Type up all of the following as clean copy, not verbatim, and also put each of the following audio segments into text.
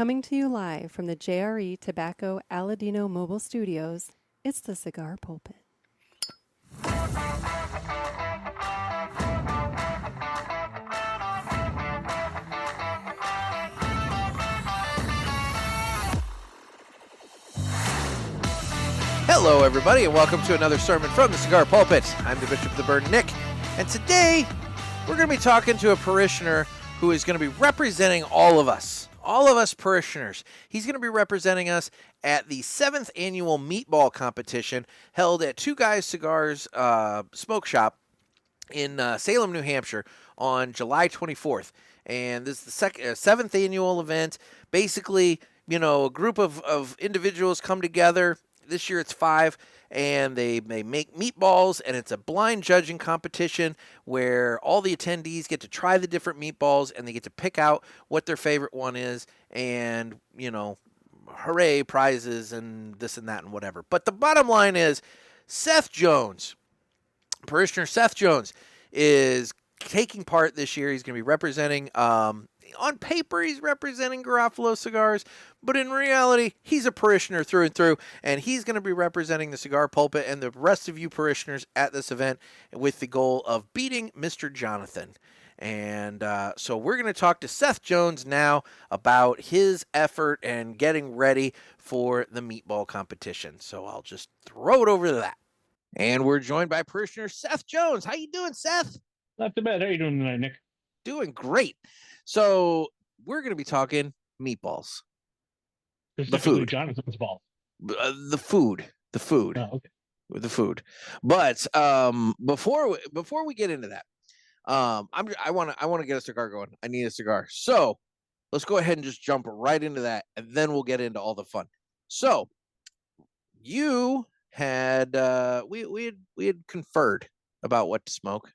Coming to you live from the JRE Tobacco Aladino Mobile Studios, it's the Cigar Pulpit. Hello, everybody, and welcome to another sermon from the Cigar Pulpit. I'm the Bishop of the Bird, Nick, and today we're going to be talking to a parishioner who is going to be representing all of us parishioners. He's going to be representing us at the 7th Annual Meatball competition held at Two Guys Cigars Smoke Shop in Salem, New Hampshire on July 24th. And this is the 7th annual event. Basically, a group of individuals come together. This year it's 5, and they make meatballs, and it's a blind judging competition where all the attendees get to try the different meatballs, and they get to pick out what their favorite one is, and, hooray, prizes, and this and that and whatever. But the bottom line is Seth Jones, Parishioner Seth Jones, is taking part this year. He's going to be representing, on paper, he's representing Garofalo Cigars, but in reality, he's a parishioner through and through, and he's going to be representing the Cigar Pulpit and the rest of you parishioners at this event with the goal of beating Mr. Jonathan. And so we're going to talk to Seth Jones now about his effort and getting ready for the meatball competition. So I'll just throw it over to that. And we're joined by Parishioner Seth Jones. How you doing, Seth? Not too bad. How you doing tonight, Nick? Doing great. So we're going to be talking meatballs. The food. Jonathan's ball. The food. Oh, okay. The food. But before we get into that, I want to get a cigar going. I need a cigar. So let's go ahead and just jump right into that, and then we'll get into all the fun. So you had we had conferred about what to smoke,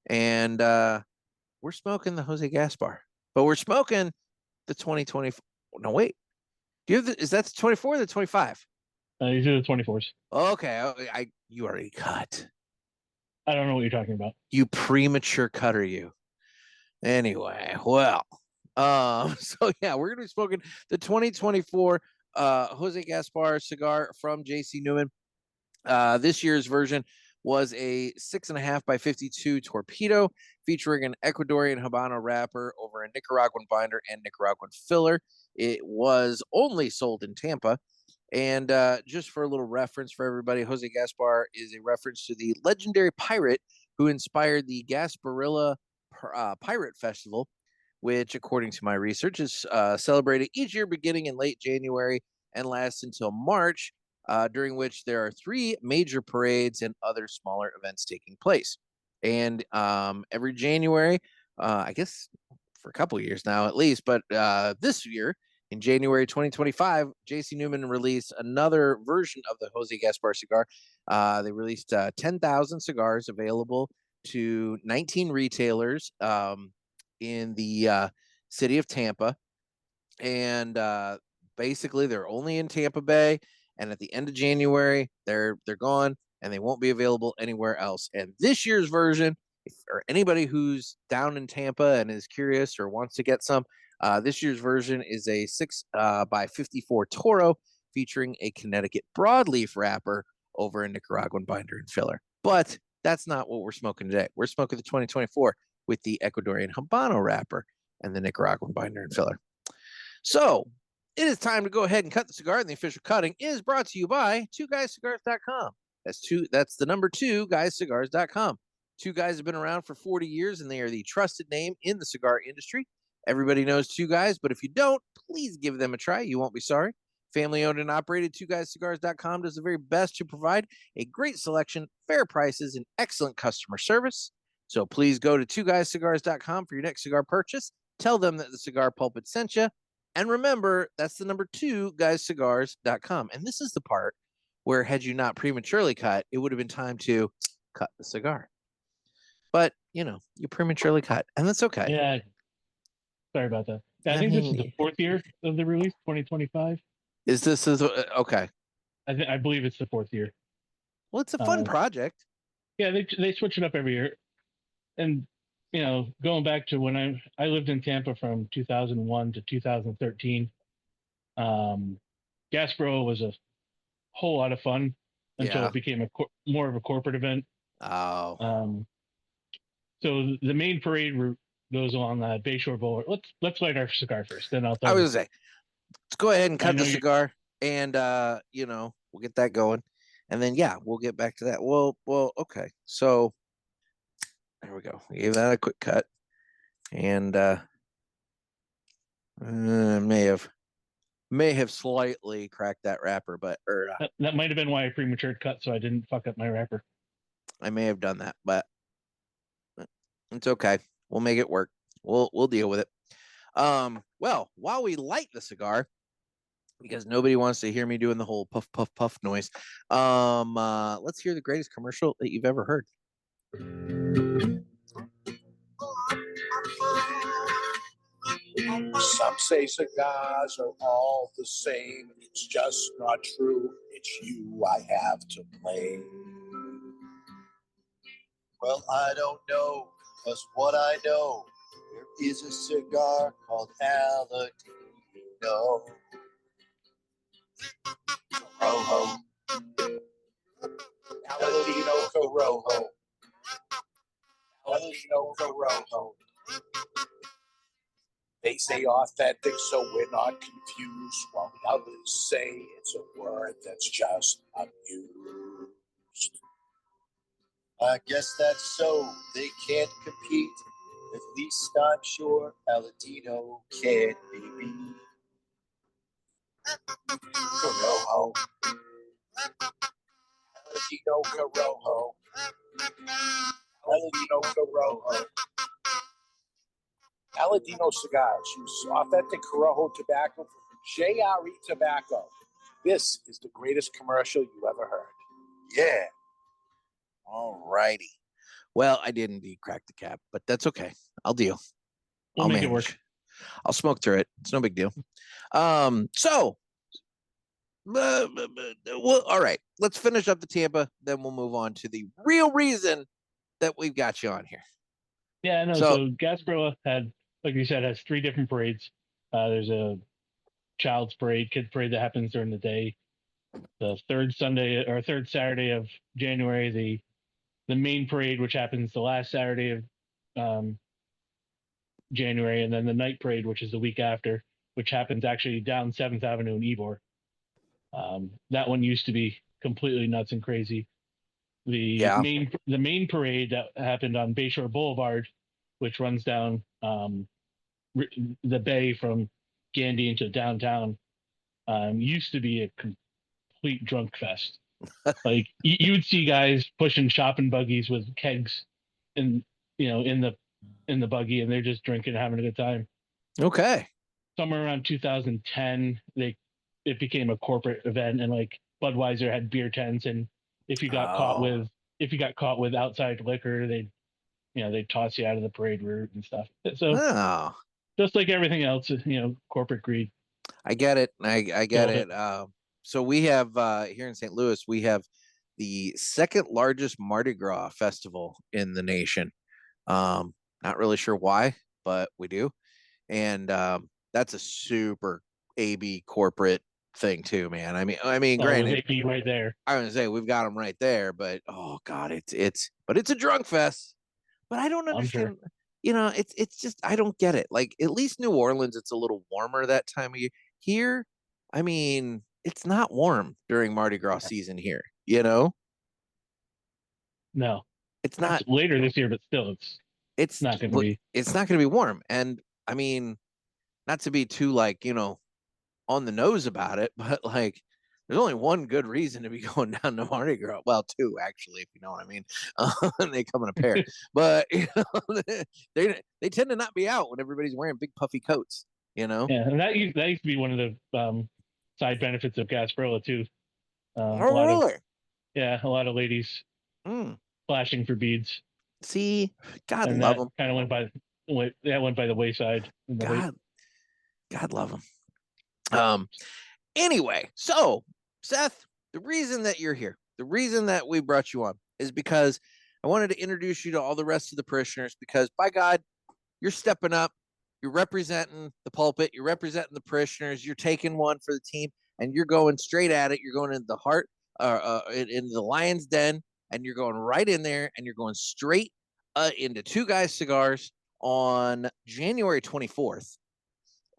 and we're smoking the Jose Gaspar, but we're smoking the 2020. No, wait. Do you have is that the 24 or the 25? These are the 24s. Okay, you already cut. I don't know what you're talking about. You premature cutter, you. Anyway, well, so yeah, we're gonna be smoking the 2024 Jose Gaspar cigar from JC Newman. This year's version was a 6.5 by 52 torpedo featuring an Ecuadorian Habano wrapper over a Nicaraguan binder and Nicaraguan filler. It was only sold in Tampa. And just for a little reference for everybody, Jose Gaspar is a reference to the legendary pirate who inspired the Gasparilla Pirate Festival, which, according to my research, is celebrated each year beginning in late January and lasts until March, during which there are 3 major parades and other smaller events taking place. And every January, I guess for a couple of years now at least, but this year, in January 2025, JC Newman released another version of the Jose Gaspar cigar. They released 10,000 cigars available to 19 retailers in the city of Tampa. And basically, they're only in Tampa Bay. And at the end of January, they're gone, and they won't be available anywhere else. And this year's version, or anybody who's down in Tampa and is curious or wants to get some, this year's version is a 6 by 54 Toro featuring a Connecticut broadleaf wrapper over a Nicaraguan binder and filler. But that's not what we're smoking today. We're smoking the 2024 with the Ecuadorian Habano wrapper and the Nicaraguan binder and filler. So it is time to go ahead and cut the cigar, and the official cutting is brought to you by 2guyscigars.com. That's the number 2guyscigars.com. Two Guys have been around for 40 years, and they are the trusted name in the cigar industry. Everybody knows Two Guys, but if you don't, please give them a try. You won't be sorry. Family owned and operated, 2guyscigars.com does the very best to provide a great selection, fair prices, and excellent customer service. So please go to 2guyscigars.com for your next cigar purchase. Tell them that the Cigar Pulpit sent you. And remember, that's the number 2guyscigars.com. And this is the part where, had you not prematurely cut, it would have been time to cut the cigar. But, you prematurely cut, and that's okay. Yeah. Sorry about that. I think this is the 4th year of the release, 2025. Okay? I believe it's the 4th year. Well, it's a fun project. Yeah, they switch it up every year. And, going back to when I lived in Tampa from 2001 to 2013, Gaspro was a whole lot of fun until Yeah. it became more of a corporate event. Oh. So the main parade route goes along Bayshore Boulevard. Let's light our cigar first, then I'll I tell was you. gonna say, let's go ahead and I cut know the you. cigar, and we'll get that going, and then we'll get back to that. Well, okay. So there we go. We gave that a quick cut, and may have slightly cracked that wrapper, but That might have been why I premature cut, so I didn't fuck up my wrapper. I may have done that, but it's okay. We'll make it work. We'll deal with it. Well, while we light the cigar, because nobody wants to hear me doing the whole puff puff puff noise, let's hear the greatest commercial that you've ever heard. Some say cigars are all the same. It's just not true. It's you I have to blame. Well, I don't know, because what I know, there is a cigar called Aladino. Corojo. Aladino Corojo. Aladino Corojo. They say authentic, so we're not confused, while the others say it's a word that's just abused. I guess that's so. They can't compete. At least I'm sure Aladino can't be beat. Corojo. Aladino Corojo. Aladino Corojo. Aladino Cigars use authentic Corojo tobacco from JRE Tobacco. This is the greatest commercial you ever heard. Yeah. All righty. Well, I did indeed crack the cap, but that's okay. I'll deal. We'll make it work. I'll smoke through it. It's no big deal. So, well, all right. Let's finish up the Tampa, then we'll move on to the real reason that we've got you on here. Yeah, no. So- So Gaspro had, like you said, has 3 different parades. There's a child's parade, kid parade that happens during the day. The third Saturday of January, the main parade, which happens the last Saturday of January, and then the night parade, which is the week after, which happens actually down 7th Avenue in Ybor. That one used to be completely nuts and crazy. The main parade that happened on Bayshore Boulevard, which runs down the bay from Gandy into downtown, used to be a complete drunk fest. Like you would see guys pushing shopping buggies with kegs, in the buggy, and they're just drinking, and having a good time. Okay. Somewhere around 2010, it became a corporate event, and like Budweiser had beer tents, and if you got caught with outside liquor, they'd toss you out of the parade route and stuff. So just like everything else, corporate greed. I get it. I get it. So we have here in St. Louis, we have the second largest Mardi Gras festival in the nation. Not really sure why, but we do. And that's a super AB corporate thing too, man. I mean, granted, AB right there. I was gonna say we've got them right there, but oh god, it's a drunk fest. But I don't understand. Sure. It's just I don't get it. Like at least New Orleans, it's a little warmer that time of year. Here, I mean, it's not warm during Mardi Gras season here. No, it's not. It's later this year, but still, it's not going to be. It's not going to be warm, and I mean, not to be too on the nose about it, but like there's only one good reason to be going down to Mardi Gras. Well, 2 actually, if you know what I mean. And they come in a pair, but they tend to not be out when everybody's wearing big puffy coats. Yeah, and that used to be one of the side benefits of Gasparilla too. Really? A lot of ladies flashing for beads. See, God love them. Kind of went by the wayside. God love them. Anyway, so Seth, the reason that you're here, the reason that we brought you on is because I wanted to introduce you to all the rest of the parishioners, because by God, you're stepping up. you're representing the pulpit, you're representing the parishioners, you're taking one for the team, and you're going straight at it. You're going into the heart, into the lion's den, and you're going right in there, and you're going straight into Two Guys Cigars on January 24th.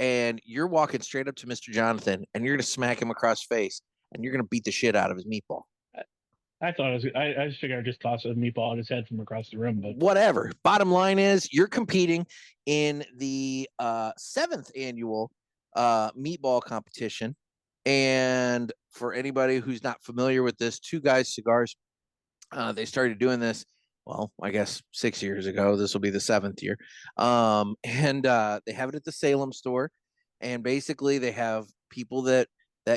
And you're walking straight up to Mr. Jonathan, and you're going to smack him across the face, and you're going to beat the shit out of his meatball. I thought I just figured I'd just toss a meatball on his head from across the room, but whatever. Bottom line is you're competing in the 7th annual meatball competition. And for anybody who's not familiar with this, Two Guys Cigars, they started doing this, well, I guess 6 years ago. This will be the 7th year. And they have it at the Salem store. And basically they have people that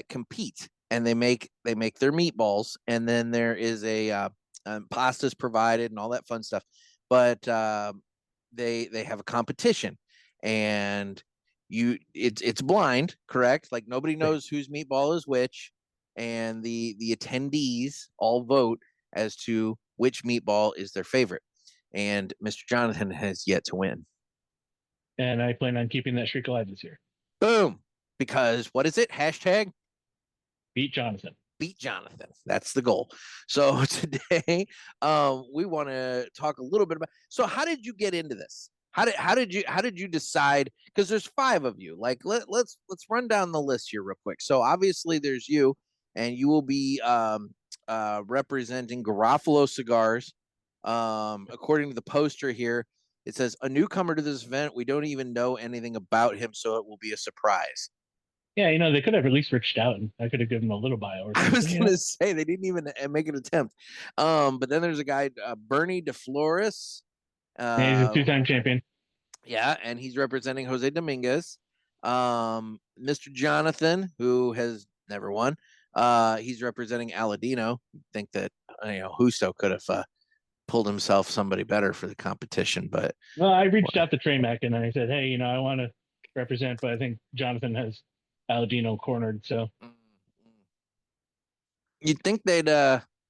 compete, and they make their meatballs, and then there is a pastas provided and all that fun stuff. But they have a competition, and it's blind, correct? Like nobody knows whose meatball is which, and the attendees all vote as to which meatball is their favorite. And Mr. Jonathan has yet to win. And I plan on keeping that streak alive this year. Boom. Because what is it? Hashtag Beat Jonathan. Beat Jonathan. That's the goal. So today, we want to talk a little bit about. So how did you get into this? How did you decide? Because there's 5 of you. Like let's run down the list here real quick. So obviously there's you, and you will be representing Garofalo Cigars. According to the poster here, it says a newcomer to this event. We don't even know anything about him, so it will be a surprise. Yeah, they could have at least reached out, and I could have given them a little bio. Or I was something, going to say they didn't even make an attempt. But then there's a guy, Bernie DeFlores. He's a 2-time champion. Yeah, and he's representing Jose Dominguez. Mr. Jonathan, who has never won. He's representing Aladino. Think that Justo could have pulled himself somebody better for the competition, but well, I reached out to Tramac and I said, hey, I want to represent, but I think Jonathan has Aladino cornered. So you'd think they'd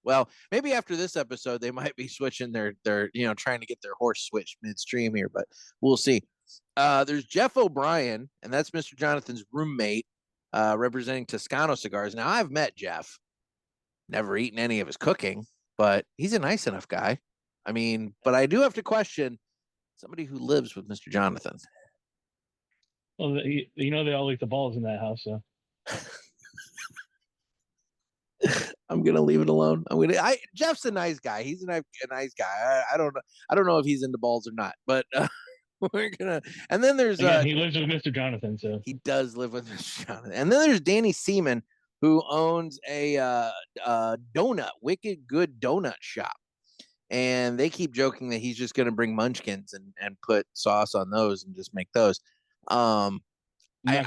well, maybe after this episode they might be switching their trying to get their horse switched midstream here, but we'll see. There's Jeff O'Brien, and that's Mr. Jonathan's roommate, representing Toscano Cigars. Now I've met Jeff, never eaten any of his cooking, but he's a nice enough guy. I mean, but I do have to question somebody who lives with Mr. Jonathan. Well, they all like the balls in that house, so I'm gonna leave it alone. Jeff's a nice guy. He's a nice guy. I don't know if he's into balls or not, but we're gonna. And then there's again, he lives with Mr. Jonathan, so he does live with Mr. Jonathan. And then there's Danny Seaman, who owns a Wicked Good donut shop. And they keep joking that he's just going to bring munchkins and put sauce on those and just make those. I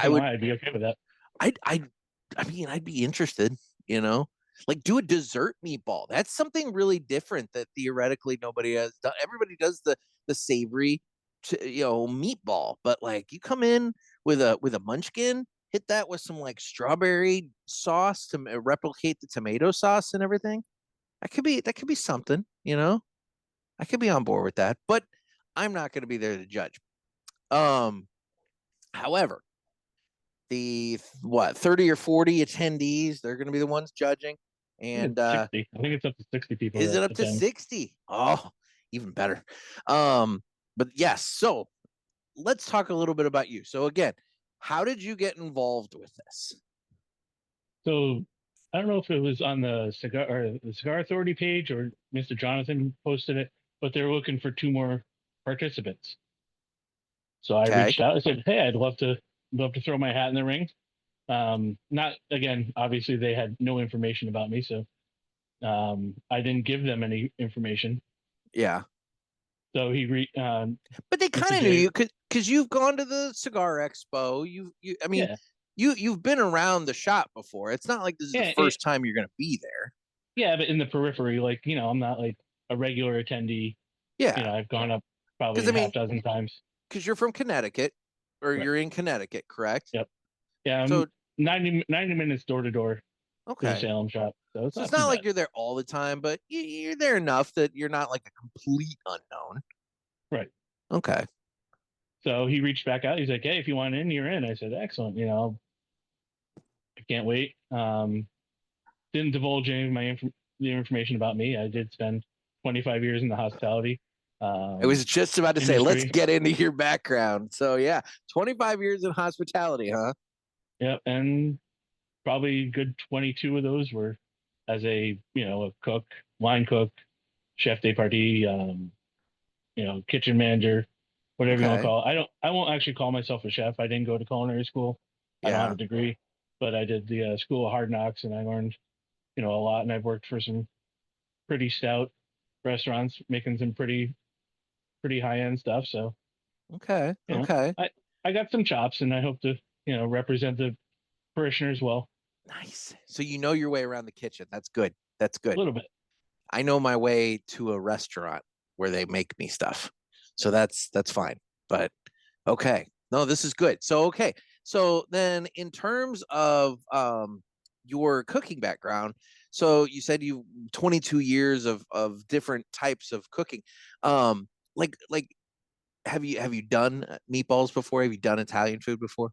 would. I'd be okay with that. I mean, I'd be interested. Like do a dessert meatball. That's something really different that theoretically nobody has done. Everybody does the savory, meatball, but like you come in with a munchkin, hit that with some like strawberry sauce to replicate the tomato sauce and everything. That could be something, I could be on board with that, but I'm not going to be there to judge. However, the 30 or 40 attendees, they're going to be the ones judging. And 60. I think it's up to 60 people. Is it up to 60? Oh, even better. But yes, so let's talk a little bit about you. So again, how did you get involved with this? So I don't know if it was on the Cigar Authority page or Mr. Jonathan posted it, but they're looking for 2 more participants. So I reached out. I said, "Hey, I'd love to throw my hat in the ring." Not again. Obviously, they had no information about me, so I didn't give them any information. Yeah. So but they kind of knew you because you've gone to the Cigar Expo. You've been around the shop before. It's not like this is the first time you're going to be there. Yeah, but in the periphery, I'm not like a regular attendee. Yeah. I've gone up probably half dozen times. Because you're from Connecticut, or right. You're in Connecticut, correct? Yep. Yeah. So 90 minutes door to door. Okay. To the Salem shop. So it's not like you're there all the time, but you're there enough that you're not like a complete unknown. Right. Okay. So he reached back out. He's like, "Hey, if you want in, you're in." I said, "Excellent. I can't wait." Didn't divulge any of the information about me. I did spend 25 years in the hospitality. I was just about to say, let's industry. get into your background. So yeah, 25 years in hospitality, huh? Yep, and probably good 22 of those were as a cook, line cook, chef de partie, kitchen manager, whatever you want to Okay. call it. I won't actually call myself a chef. I didn't go to culinary school. I don't have Yeah. a degree, but I did the school of hard knocks, and I learned a lot. And I've worked for some pretty stout restaurants, making some pretty high end stuff. So Okay. Okay. I got some chops, and I hope to represent the parishioners well. Nice. So you know your way around the kitchen. That's good. That's A good. little bit. I know my way to a restaurant where they make me stuff. So that's fine. But okay. No, this is good. So okay. So then in terms of your cooking background, so you said you 22 years of different types of cooking. Like have you done meatballs before? Have you done Italian food before?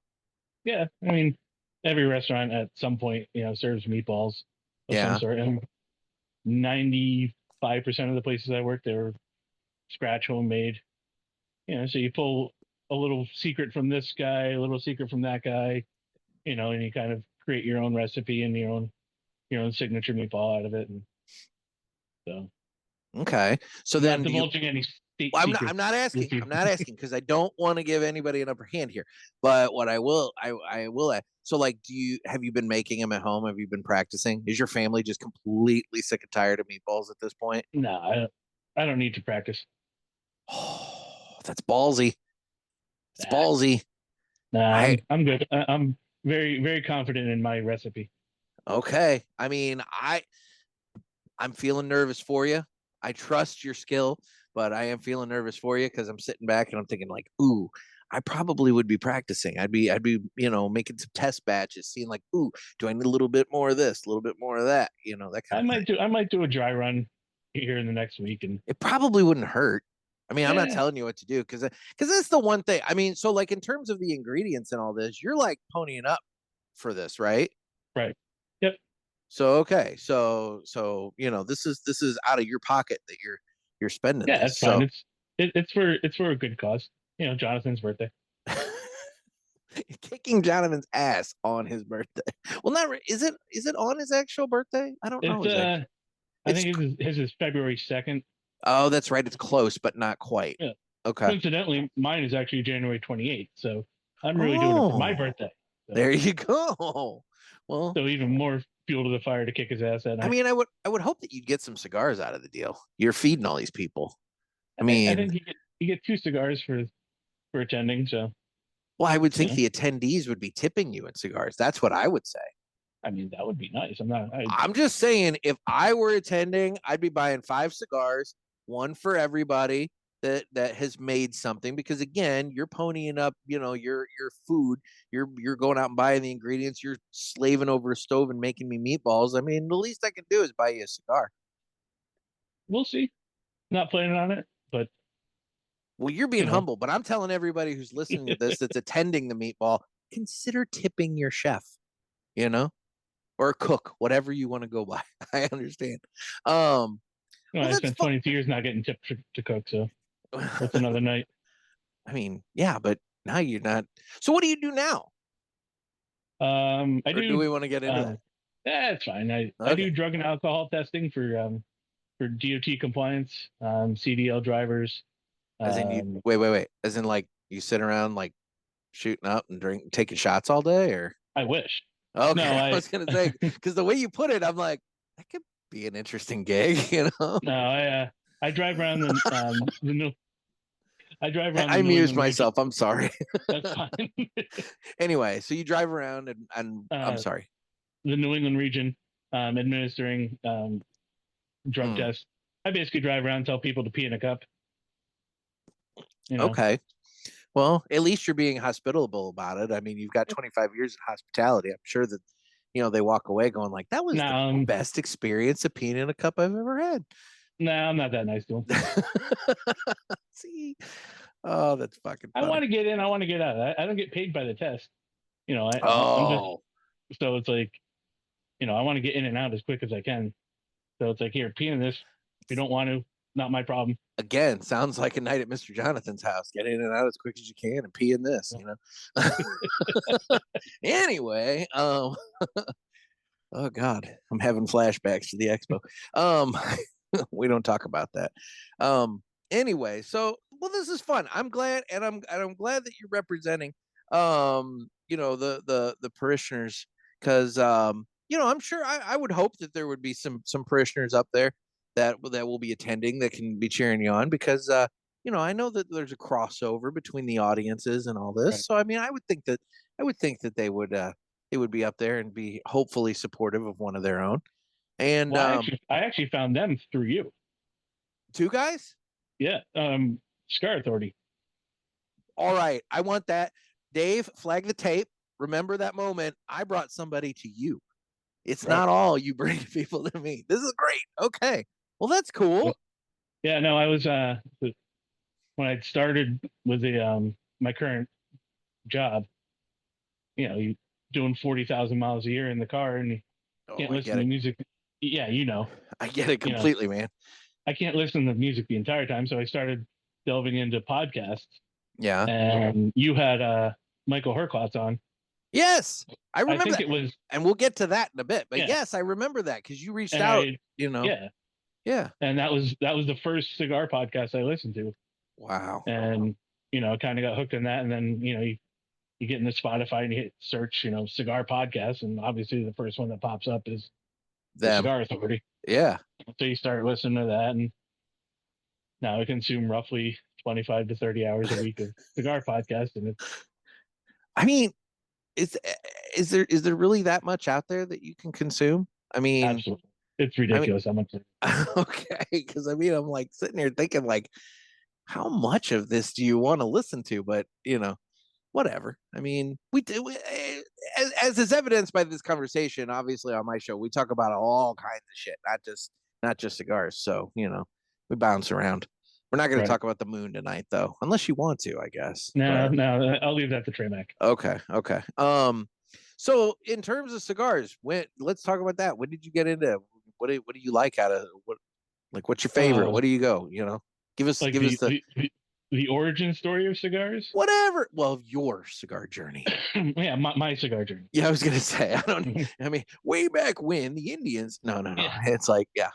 Yeah, I mean, every restaurant at some point, serves meatballs of some Yeah. sort. And 95% of the places I worked, they were scratch homemade. So you pull a little secret from this guy, a little secret from that guy, and you kind of create your own recipe and your own signature meatball out of it. And so, Okay. So I'm then not do you divulging any state Well, secrets. I'm not asking. with you. I'm not asking because I don't want to give anybody an upper hand here. But what I will ask. So, like, have you been making them at home? Have you been practicing? Is your family just completely sick and tired of meatballs at this point? No, I don't need to practice. Oh, that's ballsy. It's Nah, ballsy. nah, I I'm good. I'm very, very confident in my recipe. Okay. I mean, I'm feeling nervous for you. I trust your skill, but I am feeling nervous for you because I'm sitting back and I'm thinking like, ooh, I probably would be practicing. I'd be, making some test batches, seeing like, ooh, do I need a little bit more of this, a little bit more of that, that kind of thing. I might do a dry run here in the next week, and It probably wouldn't hurt. I mean, I'm not yeah, telling you what to do because that's the one thing. I mean, so like in terms of the ingredients and all this, you're like ponying up for this, right? right. Yep. So okay, so this is out of your pocket that you're spending Yeah, this. that's fine. So It's for a good cause. Jonathan's birthday. kicking Jonathan's ass on his birthday. Well, is it on his actual birthday? I don't know. It's I It's think his is February 2nd. Oh, that's right. It's close, but not quite. Yeah. Okay. Coincidentally, mine is actually January 28th. So I'm really doing it for my birthday. So, There you go. Well, so even more fuel to the fire to kick his ass that night. I mean, I would hope that you'd get some cigars out of the deal. You're feeding all these people. I I mean, think you get 2 cigars for attending. So well, I would think the attendees would be tipping you in cigars. That's what I would say. I mean, that would be nice. I'm just saying, if I were attending, I'd be buying 5 cigars, one for everybody that has made something. Because again, you're ponying up, your food. You're going out and buying the ingredients. You're slaving over a stove and making me meatballs. I mean, the least I can do is buy you a cigar. We'll see. Not planning on it, but Well, you're being humble, but I'm telling everybody who's listening to this that's attending the meatball, consider tipping your chef, or cook, whatever you want to go by. I understand. I Well, spent 22 years not getting tipped to cook, so that's another night. I mean, yeah, but now you're not. So what do you do now? I do we want to get into that? Yeah, it's fine. I do drug and alcohol testing for DOT compliance, CDL drivers. As in you wait. As in like you sit around like shooting up and taking shots all day, or I wish. okay, No, I was gonna say because the way you put it, I'm like that could be an interesting gig, No, I drive around the I drive around. I amused myself. I'm sorry. That's fine. Anyway, so you drive around and I'm sorry. The New England region, administering drug tests. I basically drive around and tell people to pee in a cup. Okay. Well, at least you're being hospitable about it. I mean, you've got 25 years in hospitality. I'm sure that, they walk away going like, that was the best experience of peeing in a cup I've ever had. No, I'm not that nice to them. See, Oh, that's fucking I funny. want to get in. I want to get out. I don't get paid by the test. You know, I'm just, so it's like, you know, I want to get in and out as quick as I can. So it's like, here, pee in this. If you don't want to, not my problem. Again, sounds like a night at Mr. Jonathan's house. Get in and out as quick as you can and pee in this, you know. Anyway, oh God, I'm having flashbacks to the expo. We don't talk about that. Anyway, so well, this is fun. I'm glad, and I'm glad that you're representing you know, the parishioners, because you know, I'm sure I would hope that there would be some parishioners up there that will be attending that can be cheering you on, because you know, I know that there's a crossover between the audiences and all this. Right. So I mean, I would think that they would be up there and be hopefully supportive of one of their own. And Well, I actually found them through you. two guys. Yeah. Cigar Authority. All right, I want that. Dave, flag the tape. Remember that moment. I brought somebody to you. It's Right. not all you bring people to me. This is great. Okay. Well, that's cool. Yeah, no, I was when I started with the my current job, you know, you doing 40,000 miles a year in the car and you can't I listen get to it. music. Yeah, you know. I get it completely, man. I can't listen to music the entire time, so I started delving into podcasts. Yeah. And you had Michael Herklots on. Yes, I remember think that. it was, and we'll get to that in a bit. But Yeah. yes, I remember that because you reached and out. You know. yeah, Yeah. and that was the first cigar podcast I listened to, Wow. and you know, kind of got hooked in that, and then you know, you get into Spotify and you hit search, you know, cigar podcasts, and obviously the first one that pops up is the Them. Cigar Authority. Yeah. So you start listening to that, and now I consume roughly 25 to 30 hours a week of cigar podcasts, and it's, I mean, is there really that much out there that you can consume? I mean, absolutely, it's ridiculous how much. okay, because I mean, I'm like sitting here thinking, like, how much of this do you want to listen to? But you know, whatever. I mean, as is evidenced by this conversation, obviously on my show, we talk about all kinds of shit, not just cigars. So you know, we bounce around. We're not going to talk about the moon tonight, though, unless you want to, I guess. No, But no, I'll leave that to Trey Mac. okay. So in terms of cigars, let's talk about that. When did you get into? What do you like out of what? Like, what's your favorite? What do you go? You know, give us the origin story of cigars. Whatever. Well, your cigar journey. Yeah, my cigar journey. Yeah, I was gonna say. I mean, way back when the Indians. No. Yeah. It's like, yeah.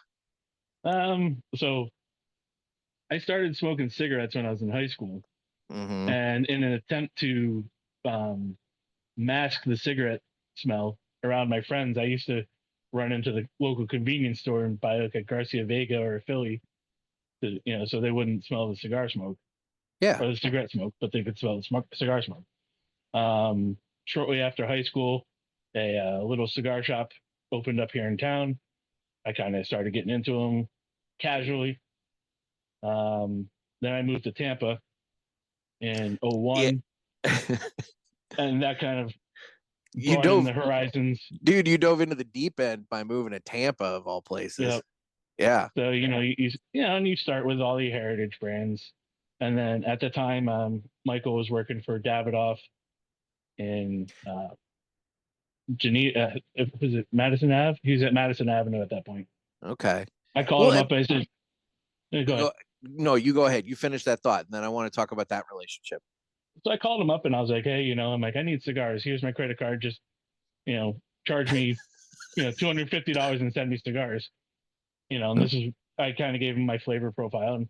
So I started smoking cigarettes when I was in high school, and in an attempt to mask the cigarette smell around my friends, I used to run into the local convenience store and buy like a Garcia Vega or a Philly, to, you know, so they wouldn't smell the cigar smoke, or the cigarette smoke, but they could smell the cigar smoke. Shortly after high school, a little cigar shop opened up here in town. I kind of started getting into them casually. Then I moved to Tampa in 2001, and that kind of broadened the horizons. Dude, you dove into the deep end by moving to Tampa of all places. Yep. Yeah. So you know, and you start with all the heritage brands, and then at the time, Michael was working for Davidoff in Geneva. Was it Madison Ave? He was at Madison Avenue at that point. Okay. I called him up. I said, "Go ahead." No, you go ahead. You finish that thought, and then I want to talk about that relationship. So I called him up and I was like, "Hey, you know, I'm like, I need cigars. Here's my credit card. Just, you know, charge me, you know, $250 and send me cigars." You know, and this is, I kind of gave him my flavor profile, and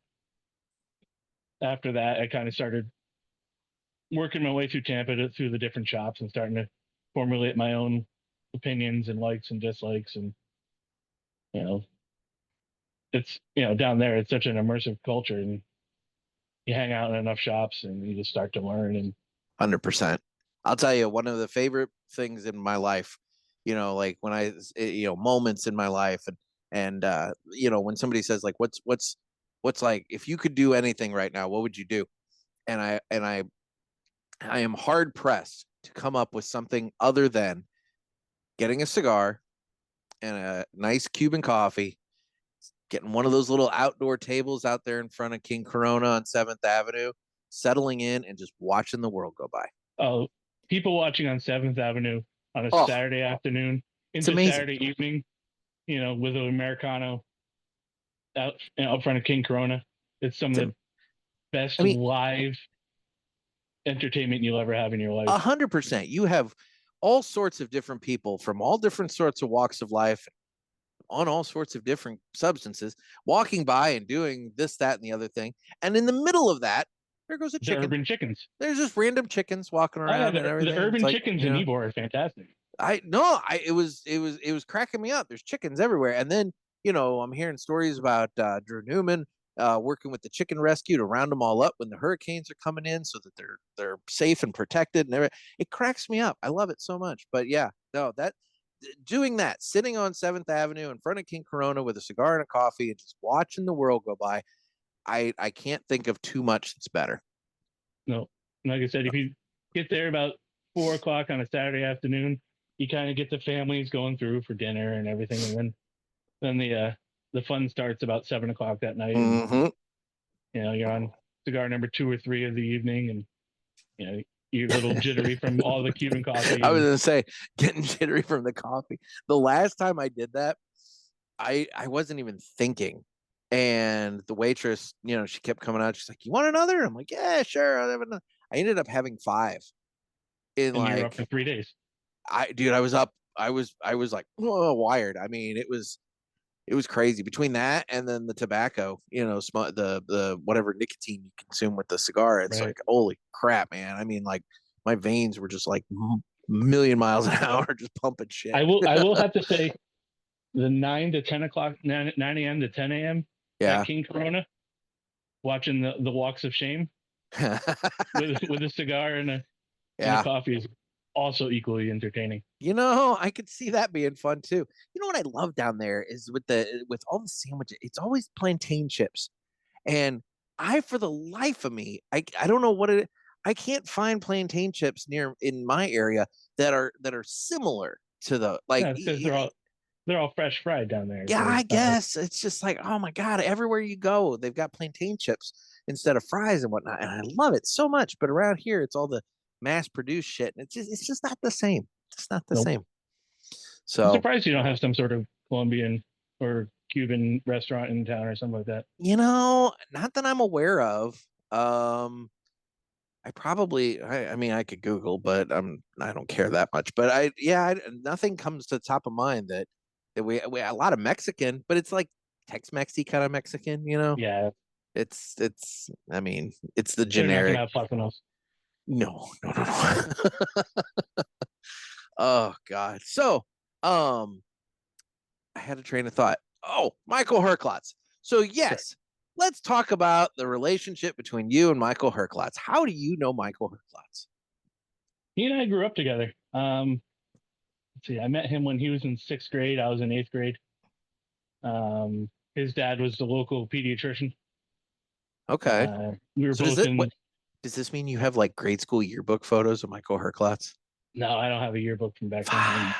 after that, I kind of started working my way through Tampa through the different shops and starting to formulate my own opinions and likes and dislikes, and you know, it's, you know, down there it's such an immersive culture, and you hang out in enough shops and you just start to learn. And 100%. I'll tell you, one of the favorite things in my life, you know, like when moments in my life, and you know, when somebody says like, what's like, if you could do anything right now, what would you do? And I am hard pressed to come up with something other than getting a cigar and a nice Cuban coffee, getting one of those little outdoor tables out there in front of King Corona on 7th Avenue, settling in and just watching the world go by. Oh, people watching on 7th Avenue on a Saturday afternoon into Saturday evening, with an Americano out front of King Corona. It's some of the best live entertainment you'll ever have in your life. 100%. You have all sorts of different people from all different sorts of walks of life on all sorts of different substances walking by and doing this, that, and the other thing. And in the middle of that, there goes a chicken. The urban chickens. There's just random chickens walking around and everything. The urban chickens in Ybor are fantastic. It was cracking me up. There's chickens everywhere. And then, I'm hearing stories about Drew Newman working with the chicken rescue to round them all up when the hurricanes are coming in so that they're safe and protected and everything. It cracks me up. I love it so much. But yeah, no, doing that, sitting on 7th Avenue in front of King Corona with a cigar and a coffee and just watching the world go by, I can't think of too much that's better. No, like I said, if you get there about 4 o'clock on a Saturday afternoon, you kind of get the families going through for dinner and everything, and then the fun starts about 7 o'clock that night. Mm-hmm. And, you're on cigar number 2 or 3 of the evening, and you're a little jittery from all the Cuban coffee. I was gonna say, getting jittery from the coffee. The last time I did that, I wasn't even thinking. And the waitress, she kept coming out. She's like, "You want another?" I'm like, "Yeah, sure. I'll have another." I ended up having 5. And you were up for 3 days. I was up. I was like, wired. I mean, it was crazy. Between that and then the tobacco, the whatever nicotine you consume with the cigar, it's like, holy crap, man. I mean, like my veins were just like million miles an hour, just pumping shit. I will have to say, the 9 to 10 o'clock, 9 a.m. to 10 a.m. Yeah. At King Corona, watching the walks of shame with a cigar and a coffee is also equally entertaining. I could see that being fun too. What I love down there is with all the sandwiches, it's always plantain chips. And for the life of me, I don't know what I can't find plantain chips in my area that are similar to the because they're all fresh fried down there. Yeah, I guess it's just like, oh my God, everywhere you go, they've got plantain chips instead of fries and whatnot. And I love it so much. But around here, it's all the mass produced shit. And it's just not the same. It's not the same. So I'm surprised you don't have some sort of Colombian or Cuban restaurant in town or something like that. Not that I'm aware of. I could Google, but I don't care that much. But nothing comes to the top of mind that we a lot of Mexican, but it's like Tex-Mexy kind of Mexican, Yeah. It's it's the generic. No. Oh God. So, I had a train of thought. Oh, Michael Herklots. So yes, let's talk about the relationship between you and Michael Herklots. How do you know Michael Herklots? He and I grew up together. Let's see, I met him when he was in 6th grade. I was in 8th grade. His dad was the local pediatrician. Okay. We were both does this mean you have like grade school yearbook photos of Michael Herklots? No, I don't have a yearbook from back then.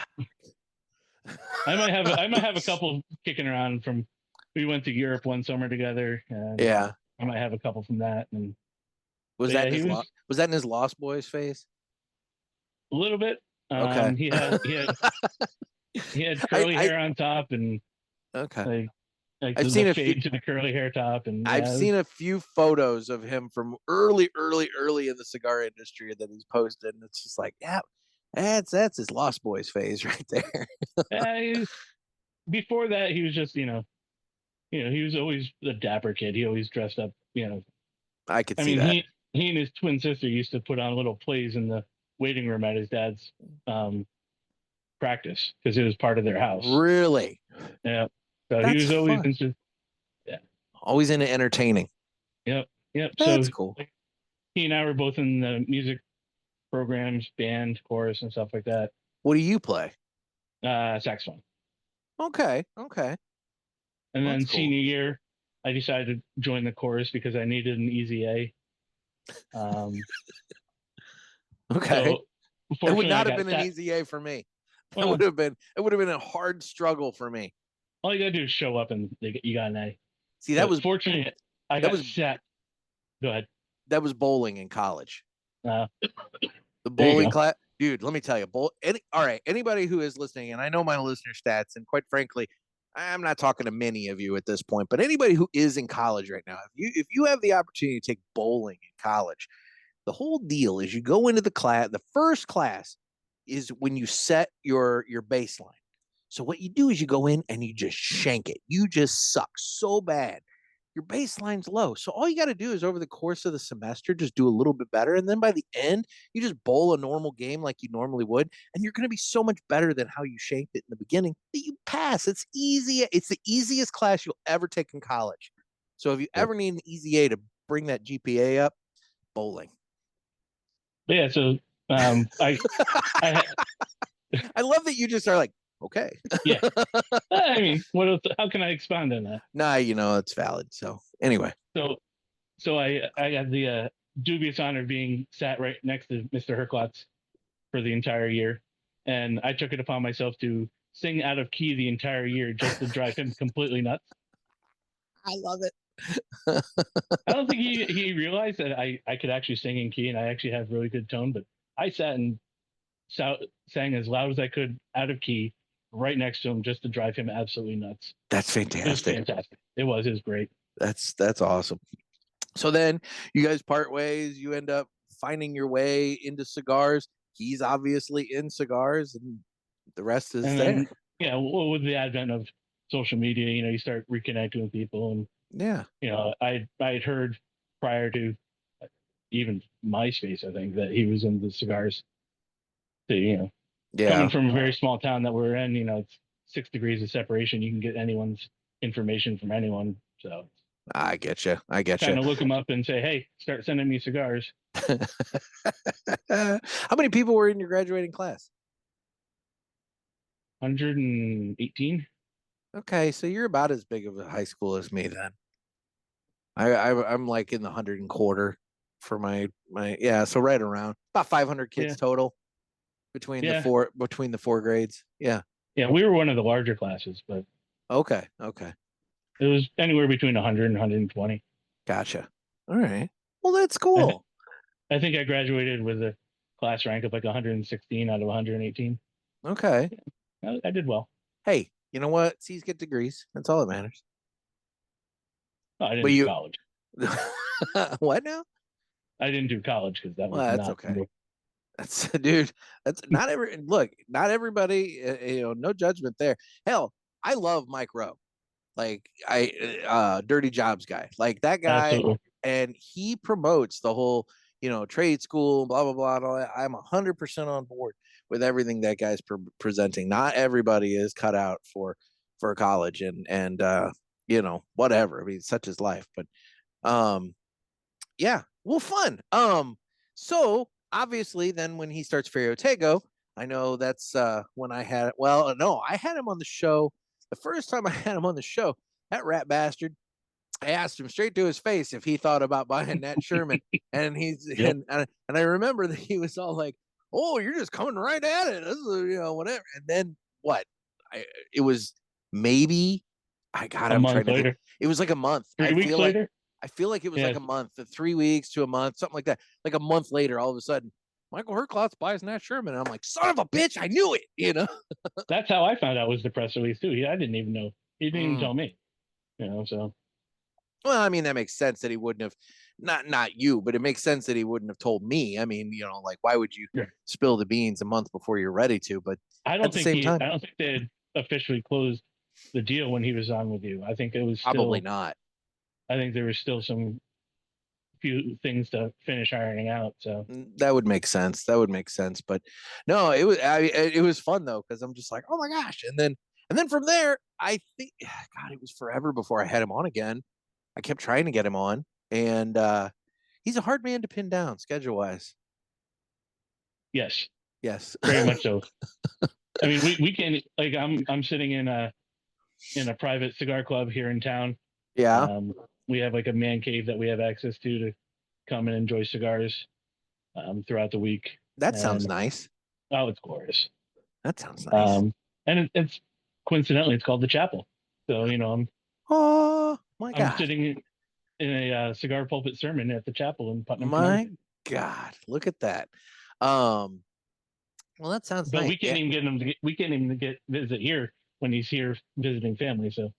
I might have a couple kicking around from. We went to Europe one summer together. Yeah. I might have a couple from that. And was that in his Lost Boys phase? A little bit. Okay. He had curly hair on top and I've seen a fade to the curly hair top, and I've seen a few photos of him from early in the cigar industry that he's posted, and it's just like, yeah, that's his Lost Boys phase right there. Before that, he was just he was always the dapper kid. He always dressed up. I could see that. He and his twin sister used to put on little plays in the waiting room at his dad's practice because it was part of their house. Really? Yeah. So he was always into, always into entertaining. Yep. That's cool. He and I were both in the music programs, band, chorus, and stuff like that. What do you play? Saxophone. Okay. And then senior year, I decided to join the chorus because I needed an easy A. Okay. So it would not have been an easy A for me. It would have been a hard struggle for me. All you gotta do is show up and you got an A. See, that was fortunate. I got set. Go ahead. That was bowling in college. Uh, The There you bowling go. class, dude. Let me tell you, all right, anybody who is listening, and I know my listener stats, and quite frankly, I'm not talking to many of you at this point, but anybody who is in college right now, if you have the opportunity to take bowling in college, the whole deal is you go into the class. The first class is when you set your baseline. So what you do is you go in and you just shank it. You just suck so bad. Your baseline's low. So all you got to do is over the course of the semester, just do a little bit better. And then by the end, you just bowl a normal game like you normally would. And you're going to be so much better than how you shanked it in the beginning that you pass. It's easy. It's the easiest class you'll ever take in college. So if you ever need an easy A to bring that GPA up, bowling. Yeah. So I I love that you just are like, okay. yeah. I mean, what else? How can I expand on that? Nah, it's valid. So anyway. So I had the dubious honor of being sat right next to Mr. Herklots for the entire year, and I took it upon myself to sing out of key the entire year just to drive him completely nuts. I love it. I don't think he realized that I could actually sing in key, and I actually have really good tone, but I sat and sang as loud as I could out of key right next to him just to drive him absolutely nuts. That's It was fantastic. fantastic. It was great. That's awesome. So then you guys part ways. You end up finding your way into cigars. He's obviously in cigars, and the rest is And there. then, yeah, with the advent of social media, you start reconnecting with people, and Yeah. I had heard prior to even MySpace, I think, that he was in the cigars. So, Yeah. coming from a very small town that we're in, it's 6 degrees of separation. You can get anyone's information from anyone. So I get you. kind of look them up and say, hey, start sending me cigars. How many people were in your graduating class? 118. Okay, so you're about as big of a high school as me then. I'm like in the 100 and quarter for my yeah, so right around about 500 kids total between the four grades. Yeah. Yeah, we were one of the larger classes, but Okay. it was anywhere between 100 and 120. Gotcha. All right. Well, that's cool. I think I graduated with a class rank of like 116 out of 118. Okay. I did well. Hey, you know what? C's get degrees. That's all that matters. Oh, I didn't do college. What now? I didn't do college because that was that's not okay. That's dude. That's not not everybody. No judgment there. Hell, I love Mike Rowe. Like Dirty Jobs guy. Like that guy. Absolutely. And he promotes the whole, trade school, blah, blah, blah. And all that. I'm 100% on board with everything that guy's presenting. Not everybody is cut out for college and whatever. I mean, such is life. But yeah, well, fun. So obviously then when he starts Ferio Tego, I know that's when I had him on the show. The first time I had him on the show, that rat bastard, I asked him straight to his face if he thought about buying Nat Sherman, and and I remember that he was all like, "Oh, you're just coming right at it, this is, whatever." And then what? It was maybe I got him month later. It was like a month. 3 weeks later. I feel like it was like a month, 3 weeks to a month, something like that. Like a month later, all of a sudden, Michael Herklots buys Nat Sherman, and I'm like, "Son of a bitch, I knew it!" That's how I found out was the press release too. I didn't even know. He didn't even tell me. So. Well, I mean, that makes sense that he wouldn't have, not you, but it makes sense that he wouldn't have told me. I mean, like, why would you spill the beans a month before you're ready to? But I don't think they had officially closed the deal when he was on with you. I think it was probably not. I think there was still some few things to finish ironing out. So that would make sense. But no, it was fun though, because I'm just like, oh my gosh, and then from there, I think, God, it was forever before I had him on again. I kept trying to get him on, and he's a hard man to pin down schedule wise. Yes, very much so. I mean, we can, like, I'm sitting in a private cigar club here in town. Yeah. We have like a man cave that we have access to come and enjoy cigars throughout the week. That sounds nice. Oh, it's glorious. That sounds nice. And it's coincidentally, it's called the Chapel. So, I'm oh my God. I'm in a cigar pulpit sermon at the chapel in Putnam. My God, look at that. Well, that sounds But nice. we can't even get him. We can't even get visit here when he's here visiting family. So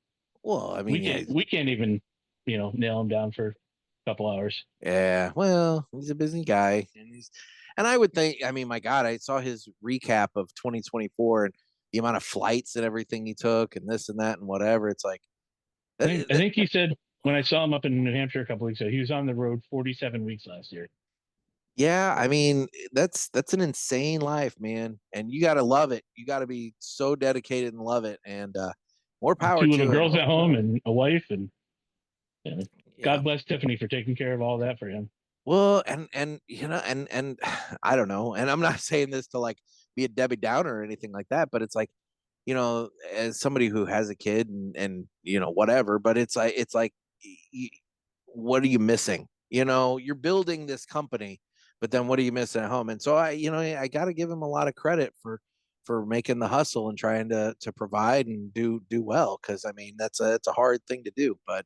Well, I mean, we can't even nail him down for a couple hours. yeah. Well, he's a busy guy, and I would think. I mean, my God, I saw his recap of 2024 and the amount of flights and everything he took, and this and that and whatever. It's like, I think he said when I saw him up in New Hampshire a couple weeks ago, he was on the road 47 weeks last year. yeah. I mean, that's an insane life, man, and you got to love it. You got to be so dedicated and love it, and more power 2 to little him. girls at home and a wife, and Yeah. God bless Tiffany for taking care of all that for him. Well, and and I don't know, and I'm not saying this to like be a Debbie Downer or anything like that, but it's like, as somebody who has a kid and whatever, but it's like what are you missing? You're building this company, but then what are you missing at home? And so I got to give him a lot of credit for making the hustle and trying to provide and do well, because I mean it's a hard thing to do, but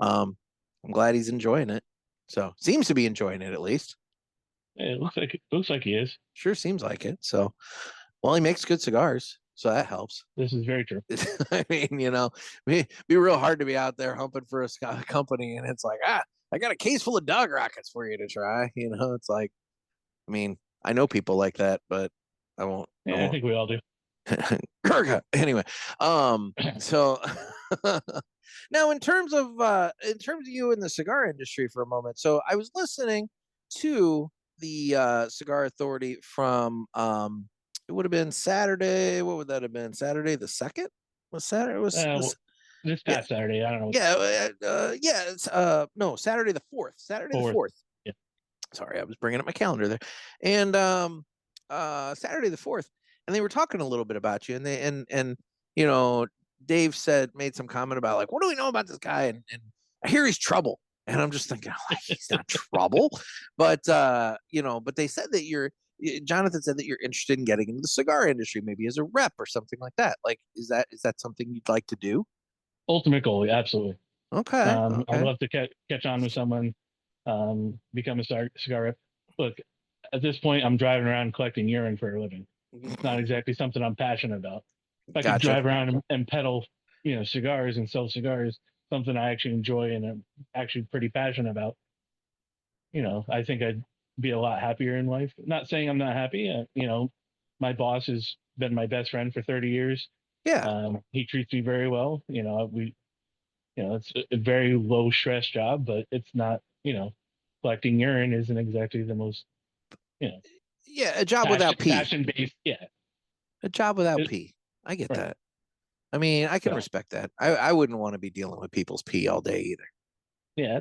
I'm glad he's enjoying it. So seems to be enjoying it, at least. Yeah, it looks like he is. Sure seems like it. So, well, he makes good cigars, so that helps. This is very true. I mean, be real hard to be out there humping for a company, and it's like, I got a case full of dog rockets for you to try. It's like, I mean, I know people like that, but I won't. Yeah, I think we all do. Anyway, so now in terms of you in the cigar industry for a moment. So I was listening to the Cigar Authority from it would have been Saturday. What would that have been? Saturday the 2nd? Was Saturday this past Saturday? I don't know. Yeah, it's no, Saturday the 4th. Saturday the 4th. Yeah. Sorry, I was bringing up my calendar there. And Saturday the 4th. And they were talking a little bit about you, and Dave made some comment about like, what do we know about this guy? And I hear he's trouble, and I'm just thinking, like, he's not trouble, but but they said that Jonathan said that you're interested in getting into the cigar industry, maybe as a rep or something like that. Like, is that something you'd like to do? Ultimate goal, absolutely. Okay. I'd love to catch on with someone, become a cigar rep. Look, at this point, I'm driving around collecting urine for a living. It's not exactly something I'm passionate about. If I could drive around and peddle, cigars and sell cigars, something I actually enjoy and I'm actually pretty passionate about, I think I'd be a lot happier in life. Not saying I'm not happy. My boss has been my best friend for 30 years. Yeah. He treats me very well. It's a very low stress job, but it's not, collecting urine isn't exactly the most, yeah, a job without pee. Passion-based, yeah. A job without pee. I get that. I mean, I can respect that. I wouldn't want to be dealing with people's pee all day either. Yeah.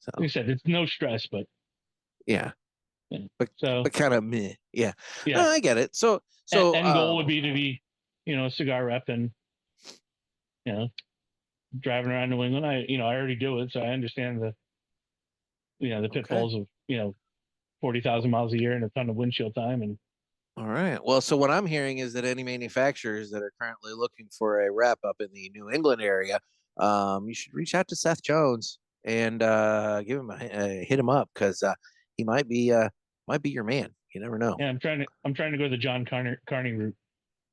So, like I said, it's no stress, but yeah. But but kind of meh. Yeah. Yeah. No, I get it. So end goal would be to be, a cigar rep and, driving around New England. I already do it, so I understand the pitfalls of 40,000 miles a year and a ton of windshield time. And all right. Well, so what I'm hearing is that any manufacturers that are currently looking for a rep up in the New England area, you should reach out to Seth Jones and give him hit him up, because he might be your man. You never know. Yeah, I'm trying to go the John Carney route,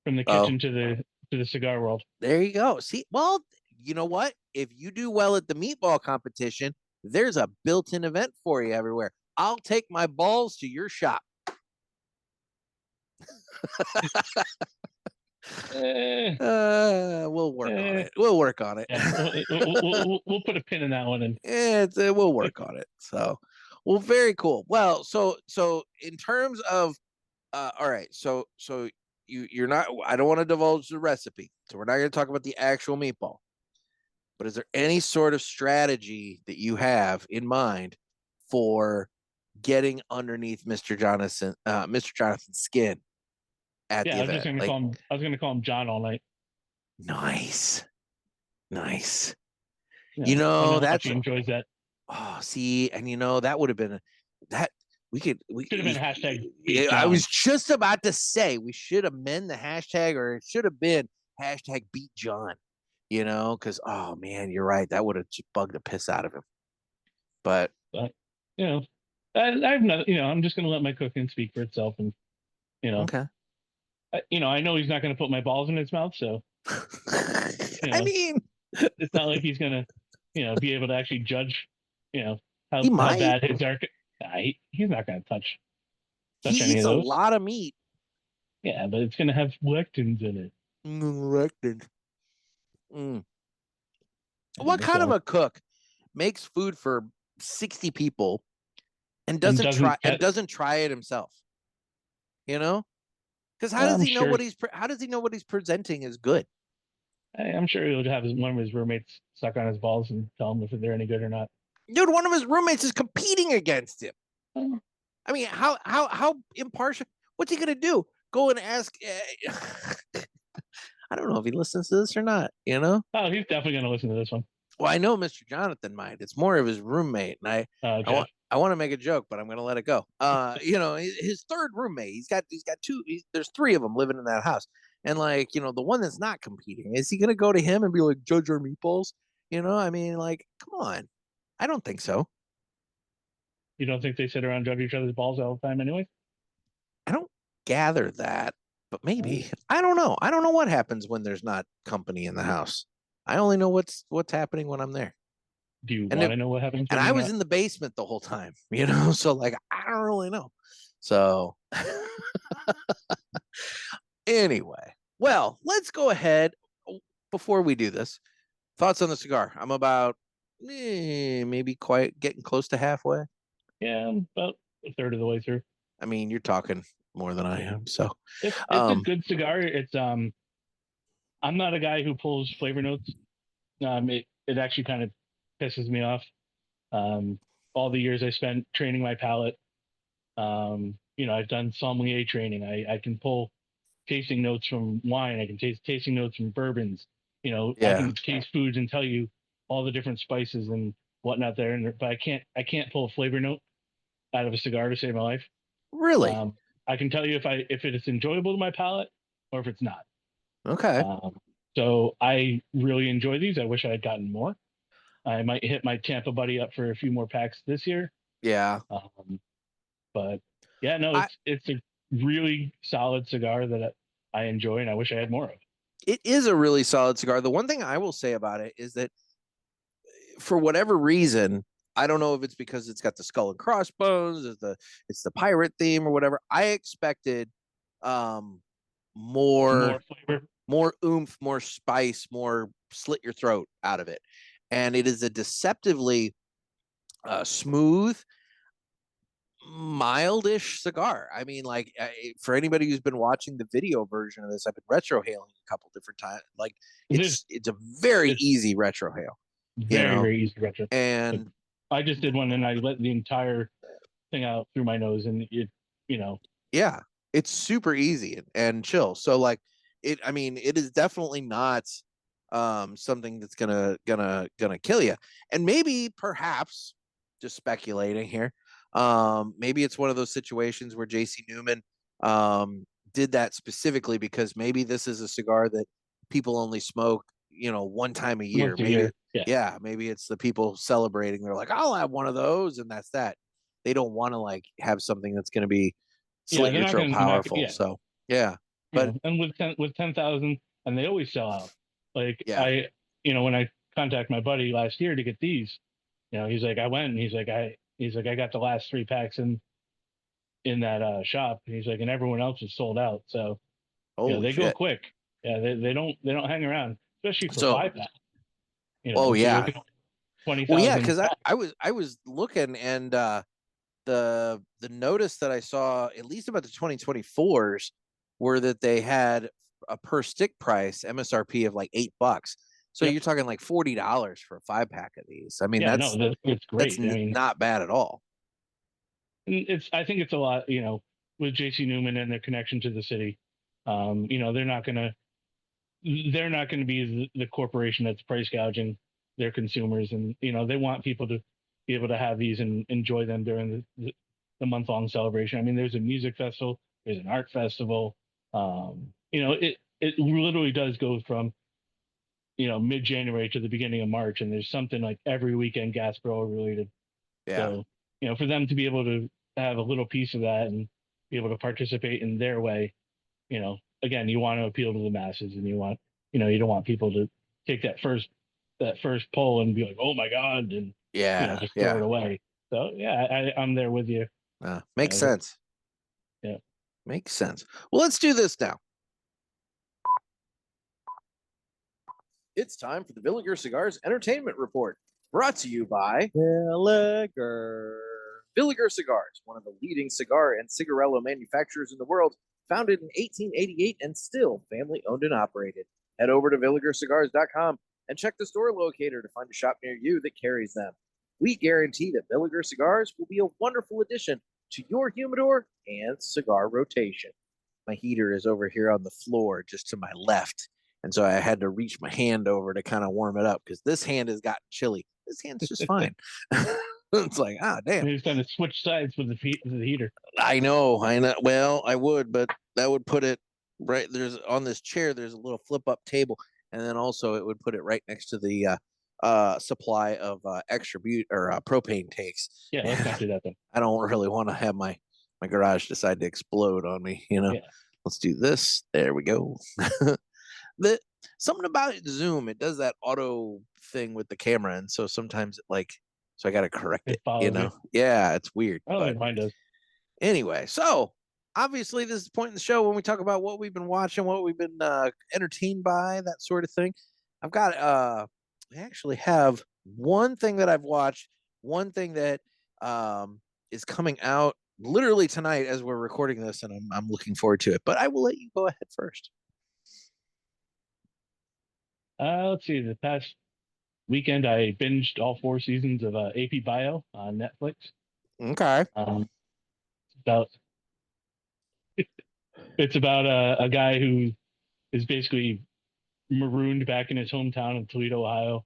from the kitchen to the cigar world. There you go. See, well, you know what? If you do well at the meatball competition, there's a built-in event for you everywhere. I'll take my balls to your shop. We'll work on it. We'll work on it. Yeah, we'll put a pin in that one, and we'll work on it. So, well, very cool. Well, so in terms of, all right. So you're not. I don't want to divulge the recipe, so we're not going to talk about the actual meatball. But is there any sort of strategy that you have in mind for getting underneath Mr. Jonathan's skin at the event? I was gonna call him John all night. Nice. Yeah, that's he enjoys that. Oh, see, and that would have been that we should have been hashtag. I was just about to say we should amend the hashtag, or it should have been hashtag Beat John, because oh man, you're right. That would have bugged the piss out of him. But But you know, I've not. I'm just gonna let my cooking speak for itself, and okay. I know he's not gonna put my balls in his mouth, so I mean, it's not like he's gonna, be able to actually judge, he how might. bad his are. He's not gonna touch He any eats of a those. lot of meat. Yeah, but it's gonna have lectins in it. Lectins. What kind of a cook makes food for 60 people and doesn't try it himself? Because how does he know what he's presenting is good? I'm sure he'll have one of his roommates suck on his balls and tell him if they're any good or not. Dude, one of his roommates is competing against him. Oh. I mean, how impartial? What's he gonna do? Go and ask? I don't know if he listens to this or not. Oh, he's definitely gonna listen to this one. Well, I know Mr. Jonathan might. It's more of his roommate, and I want to make a joke, but I'm going to let it go. His third roommate. He's got two. There's three of them living in that house, and the one that's not competing, is he going to go to him and be like, "Judge our meatballs"? I mean, come on. I don't think so. You don't think they sit around judge each other's balls all the time, anyway? I don't gather that, but maybe. I don't know. I don't know what happens when there's not company in the house. I only know what's happening when I'm there. Do you want to know what happens? And I was in the basement the whole time, so I don't really know. So anyway, well, let's go ahead before we do this. Thoughts on the cigar? I'm about maybe quite getting close to halfway. Yeah, I'm about a third of the way through. I mean, you're talking more than I am, so it's a good cigar. It's I'm not a guy who pulls flavor notes. It actually kind of pisses me off. All the years I spent training my palate, I've done sommelier training. I can pull tasting notes from wine. I can taste tasting notes from bourbons. I can taste foods and tell you all the different spices and whatnot there. But I can't pull a flavor note out of a cigar to save my life. Really? I can tell you if it is enjoyable to my palate or if it's not. Okay. So I really enjoy these. I wish I had gotten more. I might hit my Tampa buddy up for a few more packs this year. Yeah. But yeah, no, it's a really solid cigar that I enjoy and I wish I had more of. It is a really solid cigar. The one thing I will say about it is that for whatever reason, I don't know if it's because it's got the skull and crossbones, it's the pirate theme or whatever. I expected more flavor, more oomph, more spice, more slit your throat out of it. And it is a deceptively smooth, mildish cigar. I mean, for anybody who's been watching the video version of this, I've been retrohaling a couple different times. It's a very easy retrohale. Very easy retro. And I just did one and I let the entire thing out through my nose and yeah, it's super easy and chill. So it is definitely not something that's gonna kill you. And maybe perhaps, just speculating here, maybe it's one of those situations where JC Newman did that specifically because maybe this is a cigar that people only smoke one time a year. Maybe it's the people celebrating. They're like, I'll have one of those, and that's that. They don't want to have something that's going to be slit your throat powerful. So but and with 10,000, and they always sell out. I when I contact my buddy last year to get these, he's like, I went and he's like I got the last 3 packs in that shop. And he's like, and everyone else is sold out. So they go quick. Yeah, they don't hang around, especially for 5 packs. Oh yeah. 20,000. Well, yeah, because I was looking and the notice that I saw at least about the 2024s were that they had a per stick price MSRP of like $8. So you're talking like $40 for a 5-pack of these. I mean, it's great. That's not bad at all. I think it's a lot, with JC Newman and their connection to the city. They're not gonna be the corporation that's price gouging their consumers, and they want people to be able to have these and enjoy them during the month-long celebration. I mean, there's a music festival, there's an art festival. It literally does go from mid-January to the beginning of March, and there's something like every weekend gas grower related. Yeah. So, for them to be able to have a little piece of that and be able to participate in their way, again, you want to appeal to the masses, and you don't want people to take that first poll and be like, oh my God, and Yeah. just throw it away. So yeah, I'm there with you. Makes sense. Yeah. Makes sense. Well, let's do this now. It's time for the Villiger Cigars Entertainment Report, brought to you by Villiger. Villiger Cigars, one of the leading cigar and cigarello manufacturers in the world, founded in 1888 and still family owned and operated. Head over to villigercigars.com and check the store locator to find a shop near you that carries them. We guarantee that Villiger Cigars will be a wonderful addition to your humidor and cigar rotation. My heater is over here on the floor just to my left. And so I had to reach my hand over to kind of warm it up because this hand has gotten chilly. This hand's just fine. It's like, damn. Maybe it's time to switch sides with the heater. I know. Well, I would, but that would put it right there's on this chair. There's a little flip up table, and then also it would put it right next to the supply of extra propane tanks. Yeah, let's not do that then. I don't really want to have my garage decide to explode on me. Yeah. Let's do this. There we go. Something about Zoom, it does that auto thing with the camera, and so sometimes so I got to correct it. Yeah, it's weird. I don't think mine does. Anyway, so obviously this is the point in the show when we talk about what we've been watching, what we've been entertained by, that sort of thing. I've got I actually have one thing that I've watched, one thing that is coming out literally tonight as we're recording this, and I'm looking forward to it. But I will let you go ahead first. Let's see. The past weekend, I binged all 4 seasons of AP Bio on Netflix. Okay. It's about a guy who is basically marooned back in his hometown of Toledo, Ohio.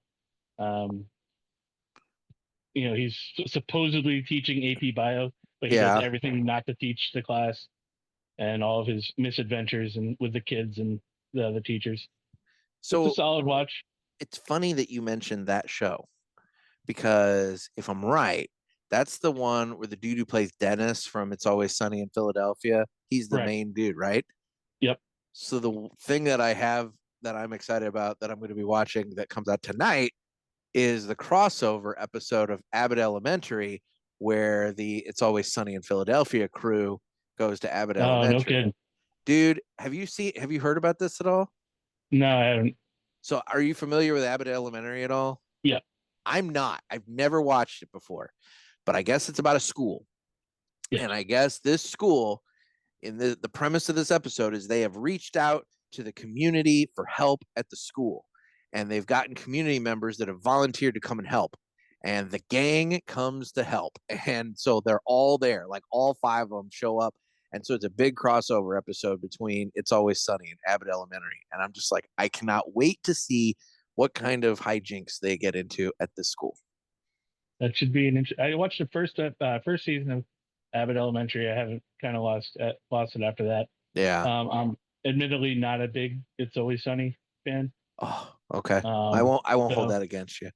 He's supposedly teaching AP Bio, but he does everything not to teach the class, and all of his misadventures and with the kids and the other teachers. So it's a solid watch. It's funny that you mentioned that show, because if I'm right, that's the one where the dude who plays Dennis from It's Always Sunny in Philadelphia, he's the main dude, right? Yep. So the thing that I have that I'm excited about that I'm going to be watching that comes out tonight is the crossover episode of Abbott Elementary, where the It's Always Sunny in Philadelphia crew goes to Abbott Elementary. No kidding. Dude, have you heard about this at all? No, I haven't. So are you familiar with Abbott Elementary at all? Yeah. I'm not. I've never watched it before, but I guess it's about a school. Yeah. And I guess this school, in the premise of this episode, is they have reached out to the community for help at the school. And they've gotten community members that have volunteered to come and help. And the gang comes to help. And so they're all there, like all 5 of them show up. And so it's a big crossover episode between It's Always Sunny and Abbott Elementary. And I'm just like, I cannot wait to see what kind of hijinks they get into at this school. That should be I watched the first season of Abbott Elementary. I haven't kind of lost it after that. Yeah. I'm admittedly not a big It's Always Sunny fan. Oh, okay. I won't hold that against you.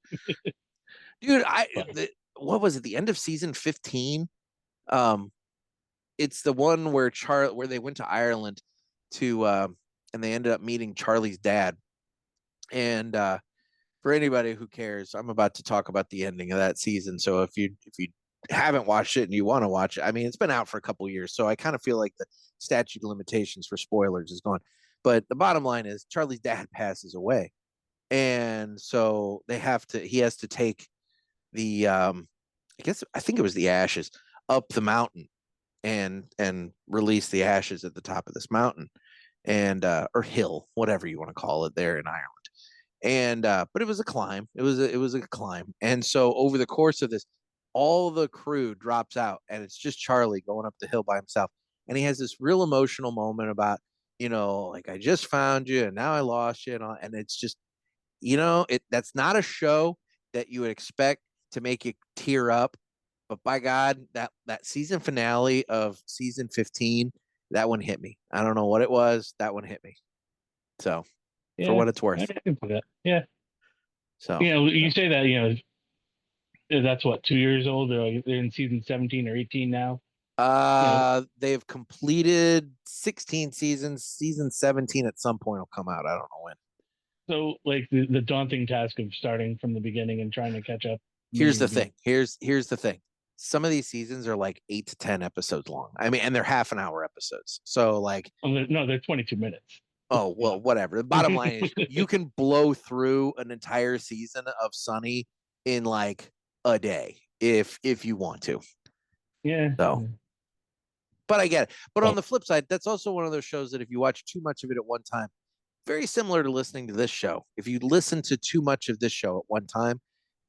Dude, what was it? The end of season 15? It's the one where they went to Ireland to and they ended up meeting Charlie's dad. And for anybody who cares, I'm about to talk about the ending of that season. So if you haven't watched it and you want to watch it, I mean, it's been out for a couple of years, so I kind of feel like the statute of limitations for spoilers is gone. But the bottom line is Charlie's dad passes away, and so he has to take the I think it was the ashes up the mountain and release the ashes at the top of this mountain, and or hill, whatever you want to call it, there in Ireland. And but it was a climb. It was a climb. And so over the course of this, all the crew drops out, and it's just Charlie going up the hill by himself. And he has this real emotional moment about, like, I just found you and now I lost you, and it's just, that's not a show that you would expect to make you tear up. But by God, that season finale of season 15, that one hit me. I don't know what it was. That one hit me. So Yeah, for what it's I worth. can see that. Yeah. So You say that, that's what, 2 years old. They're in season 17 or 18 now. they've completed 16 seasons. Season 17 at some point will come out. I don't know when. So like the daunting task of starting from the beginning and trying to catch up. Here's the thing. Here's the thing. Some of these seasons are like 8 to 10 episodes long. I mean, and they're half-an-hour episodes. So like, no, they're 22 minutes. oh well, whatever. The bottom line is you can blow through an entire season of Sunny in like a day if you want to. Yeah. So, but I get it. But on the flip side, that's also one of those shows that if you watch too much of it at one time, very similar to listening to this show. If you listen to too much of this show at one time,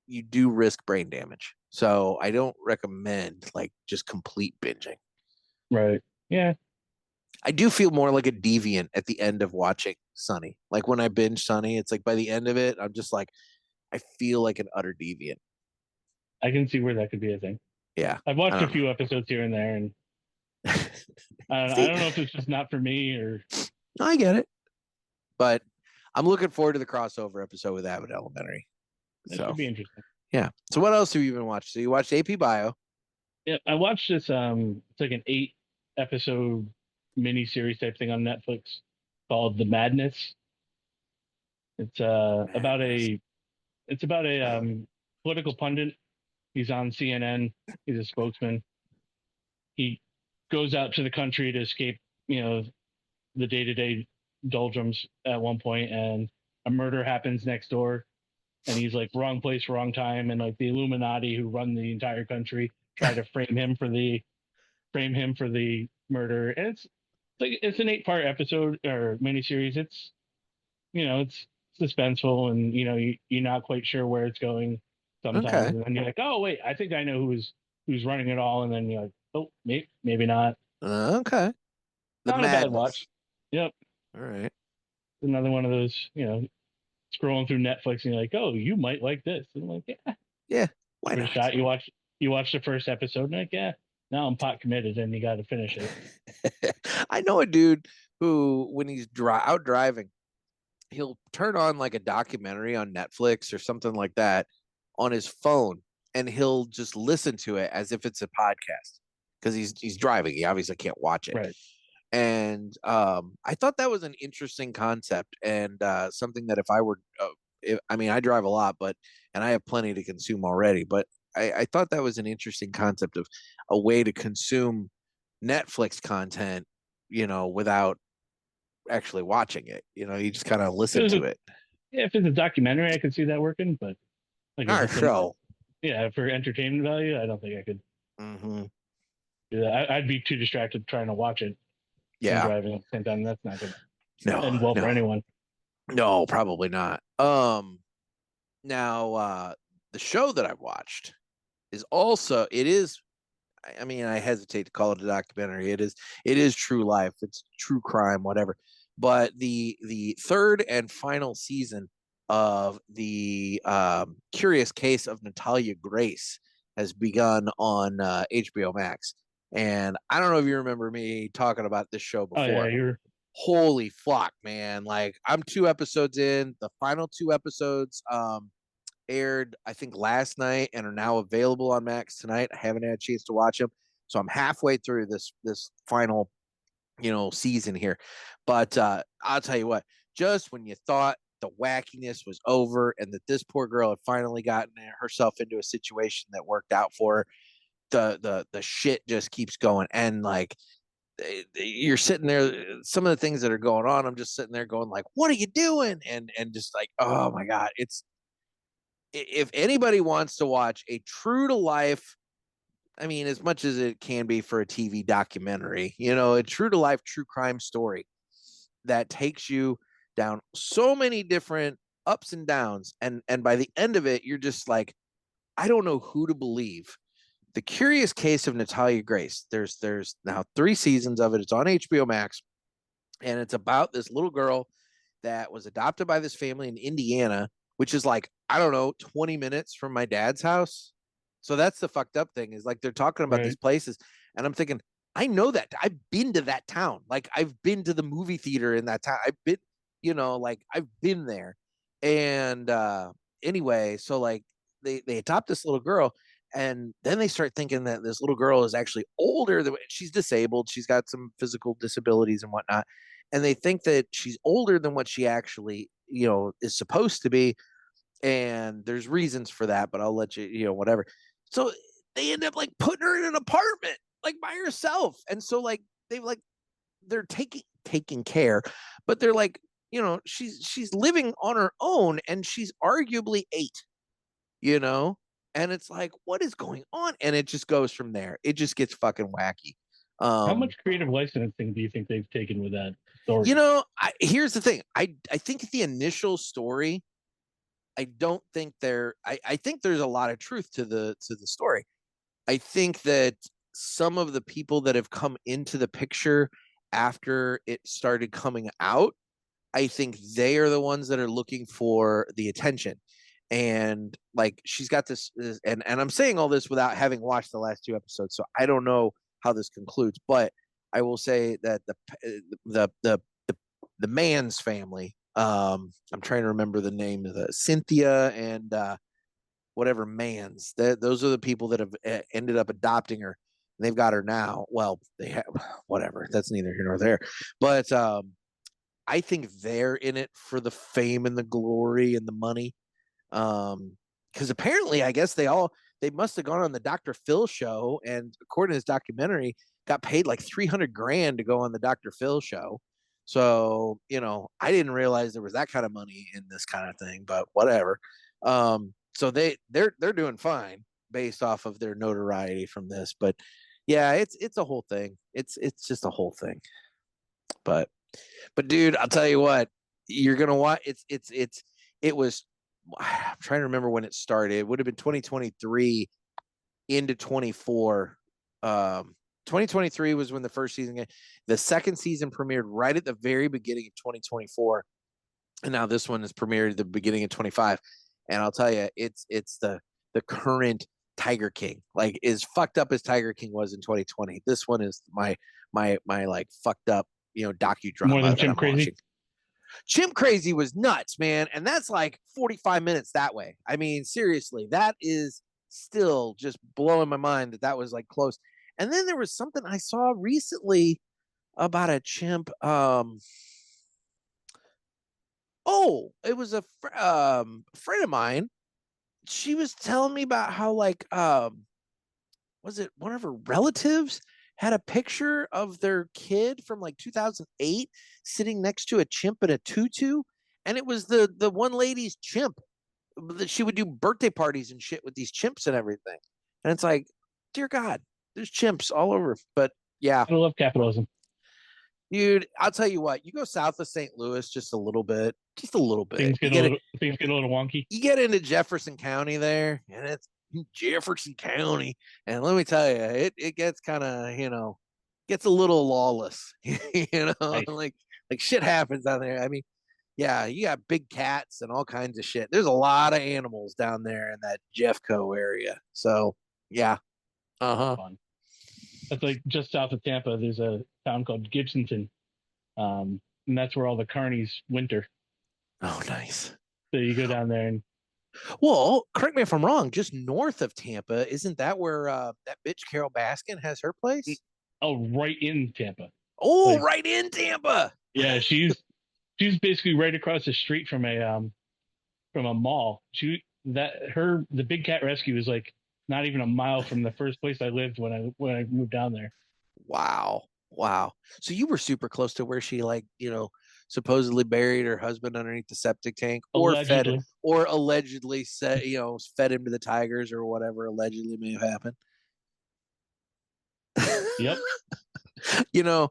you do risk brain damage. So I don't recommend like just complete binging. Right. Yeah. I do feel more like a deviant at the end of watching Sunny. Like when I binge Sunny, it's like by the end of it, I'm just like, I feel like an utter deviant. I can see where that could be a thing. Yeah. I've watched a few episodes here and there, and I don't know if it's just not for me or. I get it. But I'm looking forward to the crossover episode with Abbott Elementary. That could be interesting. Yeah. So what else have you been watching? So you watched AP Bio. Yeah, I watched this. It's like an 8-episode mini-series type thing on Netflix called The Madness. It's about a political pundit. He's on CNN. He's a spokesman. He goes out to the country to escape, the day-to-day doldrums at one point, and a murder happens next door. And he's like, wrong place, wrong time, and like the Illuminati who run the entire country try to frame him for the murder. And it's an 8-part episode or miniseries. It's it's suspenseful, and you're not quite sure where it's going sometimes. Okay. And then you're like, oh wait, I think I know who's running it all. And then you're like, oh, maybe not. Okay. Not a bad watch. Yep. All right. Another one of those, scrolling through Netflix and you're like, oh, you might like this. And I'm like, yeah. Why not? Shot. You watch the first episode and like, yeah, now I'm pot committed and you got to finish it. I know a dude who, when he's out driving, he'll turn on like a documentary on Netflix or something like that on his phone, and he'll just listen to it as if it's a podcast because he's driving. He obviously can't watch it. Right. And I thought that was an interesting concept, and something that if I were, I drive a lot, and I have plenty to consume already, but I thought that was an interesting concept of a way to consume Netflix content, without actually watching it. You just kind of listen to it. Yeah, if it's a documentary, I could see that working, but like our show. Yeah, for entertainment value, I don't think I could do that. I'd be too distracted trying to watch it. Yeah, driving at the same time. That's not good. No, and for anyone. No, probably not. Now the show that I watched is also, it is, I hesitate to call it a documentary. It is true life. It's true crime, whatever. But the third and final season of the Curious Case of Natalia Grace has begun on HBO Max. And I don't know if you remember me talking about this show before. Oh, yeah, holy fuck, man. Like, I'm 2 episodes in. The final 2 episodes aired, I think, last night and are now available on Max tonight. I haven't had a chance to watch them. So I'm halfway through this final, season here. But I'll tell you what, just when you thought the wackiness was over and that this poor girl had finally gotten herself into a situation that worked out for her, the shit just keeps going. And like, you're sitting there, some of the things that are going on, I'm just sitting there going like, what are you doing? And just like, oh my God, if anybody wants to watch a true to life, as much as it can be for a TV documentary, a true to life, true crime story that takes you down so many different ups and downs. And by the end of it, you're just like, I don't know who to believe. The Curious Case of Natalia Grace. There's now 3 seasons of it. It's on HBO Max, and it's about this little girl that was adopted by this family in Indiana, which is like, I don't know, 20 minutes from my dad's house. So that's the fucked up thing, is like they're talking about these places, and I'm thinking, I know that. I've been to that town. Like, I've been to the movie theater in that town. you know, like I've been there. And anyway, so like they adopt this little girl, and then they start thinking that this little girl is actually older than, she's disabled, she's got some physical disabilities and whatnot, and they think that she's older than what she actually, you know, is supposed to be. And there's reasons for that, but I'll let you, you know, whatever. So they end up like putting her in an apartment like by herself, and so like they're taking care, but they're like, you know, she's living on her own, and she's arguably 8, you know, and it's like, what is going on? And it just goes from there. It just gets fucking wacky. How much creative licensing do you think they've taken with that story? You know, here's the thing. I think the initial story, I don't think I think there's a lot of truth to the story. I think that some of the people that have come into the picture after it started coming out, I think they are the ones that are looking for the attention. And like, she's got this, and I'm saying all this without having watched the last 2 episodes, so I don't know how this concludes, but I will say that the man's family, I'm trying to remember the name of the Cynthia and whatever Mans, those are the people that have ended up adopting her. And they've got her now. Well, they have, whatever. That's neither here nor there. But I think they're in it for the fame and the glory and the money. Because apparently, I guess they must have gone on the Dr. Phil show, and according to his documentary, got paid like $300,000 to go on the Dr. Phil show. So, you know, I didn't realize there was that kind of money in this kind of thing, but whatever. So they're doing fine based off of their notoriety from this. But yeah, it's a whole thing. It's just a whole thing. But dude, I'll tell you what, you're gonna watch. It was. I'm trying to remember when it started. It would have been 2023 into 24. 2023 was when the first season. The second season premiered right at the very beginning of 2024, and now this one is premiered at the beginning of 25. And I'll tell you, it's the current Tiger King. Like, as fucked up as Tiger King was in 2020, this one is my like fucked up, you know, docudrama. More than Chimp Crazy. Watching. Chimp Crazy was nuts, man, and that's like 45 minutes that way. I mean, seriously, that is still just blowing my mind that was like close. And then there was something I saw recently about a chimp. Oh, it was a friend of mine. She was telling me about how, like, was it one of her relatives had a picture of their kid from like 2008 sitting next to a chimp in a tutu, and it was the one lady's chimp. That she would do birthday parties and shit with these chimps and everything. And it's like, dear God, there's chimps all over. But yeah, I love capitalism. Dude, I'll tell you what, you go south of St. Louis just a little bit. Things get a little wonky. You get into Jefferson County there, and it's Jefferson County. And let me tell you, it gets kind of, you know, gets a little lawless. You know, Nice. like shit happens down there. I mean, yeah, you got big cats and all kinds of shit. There's a lot of animals down there in that Jeffco area. So, yeah. Fun. That's like just south of Tampa. There's a town called Gibsonton, and that's where all the carnies winter. Oh, nice. So you go down there and. Well, correct me if I'm wrong. Just north of Tampa, isn't that where that bitch Carol Baskin has her place? Oh, right in Tampa. Oh, like, right in Tampa. Yeah, she's basically right across the street from a mall. The Big Cat Rescue is like not even a mile from the first place I lived when I moved down there. Wow. So you were super close to where she, like, you know, supposedly buried her husband underneath the septic tank, or allegedly said, you know, fed him to the tigers or whatever allegedly may have happened. Yep. You know,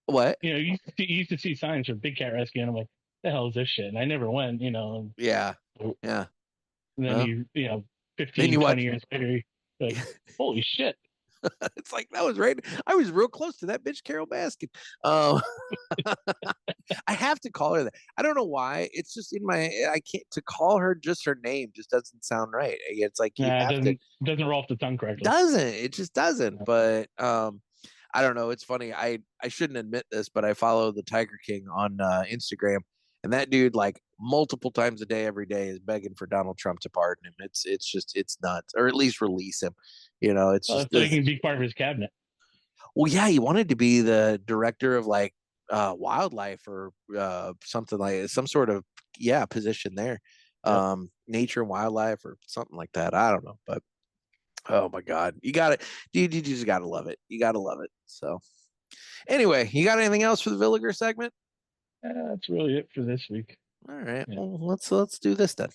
what? You know, you used to see signs for Big Cat Rescue, and I'm like, the hell is this shit? And I never went, you know. Yeah. And then you know, 15, 20 years later, like, holy shit. It's like, that was right. I was real close to that bitch Carol Baskin. I have to call her that. I don't know why. It's just in my. I can't, to call her just her name just doesn't sound right. It's like, it doesn't roll off the tongue correctly. It just doesn't. But I don't know. It's funny. I shouldn't admit this, but I follow the Tiger King on Instagram, and that dude, like multiple times a day, every day, is begging for Donald Trump to pardon him. It's nuts, or at least release him. You know, it's just So he can be part of his cabinet. well, yeah, he wanted to be the director of like wildlife or something like some sort of position there. Yep. Nature and wildlife or something like that. I don't know, but oh my God, you got it, dude. You just gotta love it. You gotta love it. So, anyway, you got anything else for the Villiger segment? That's really it for this week. All right, Yeah. well, let's do this then.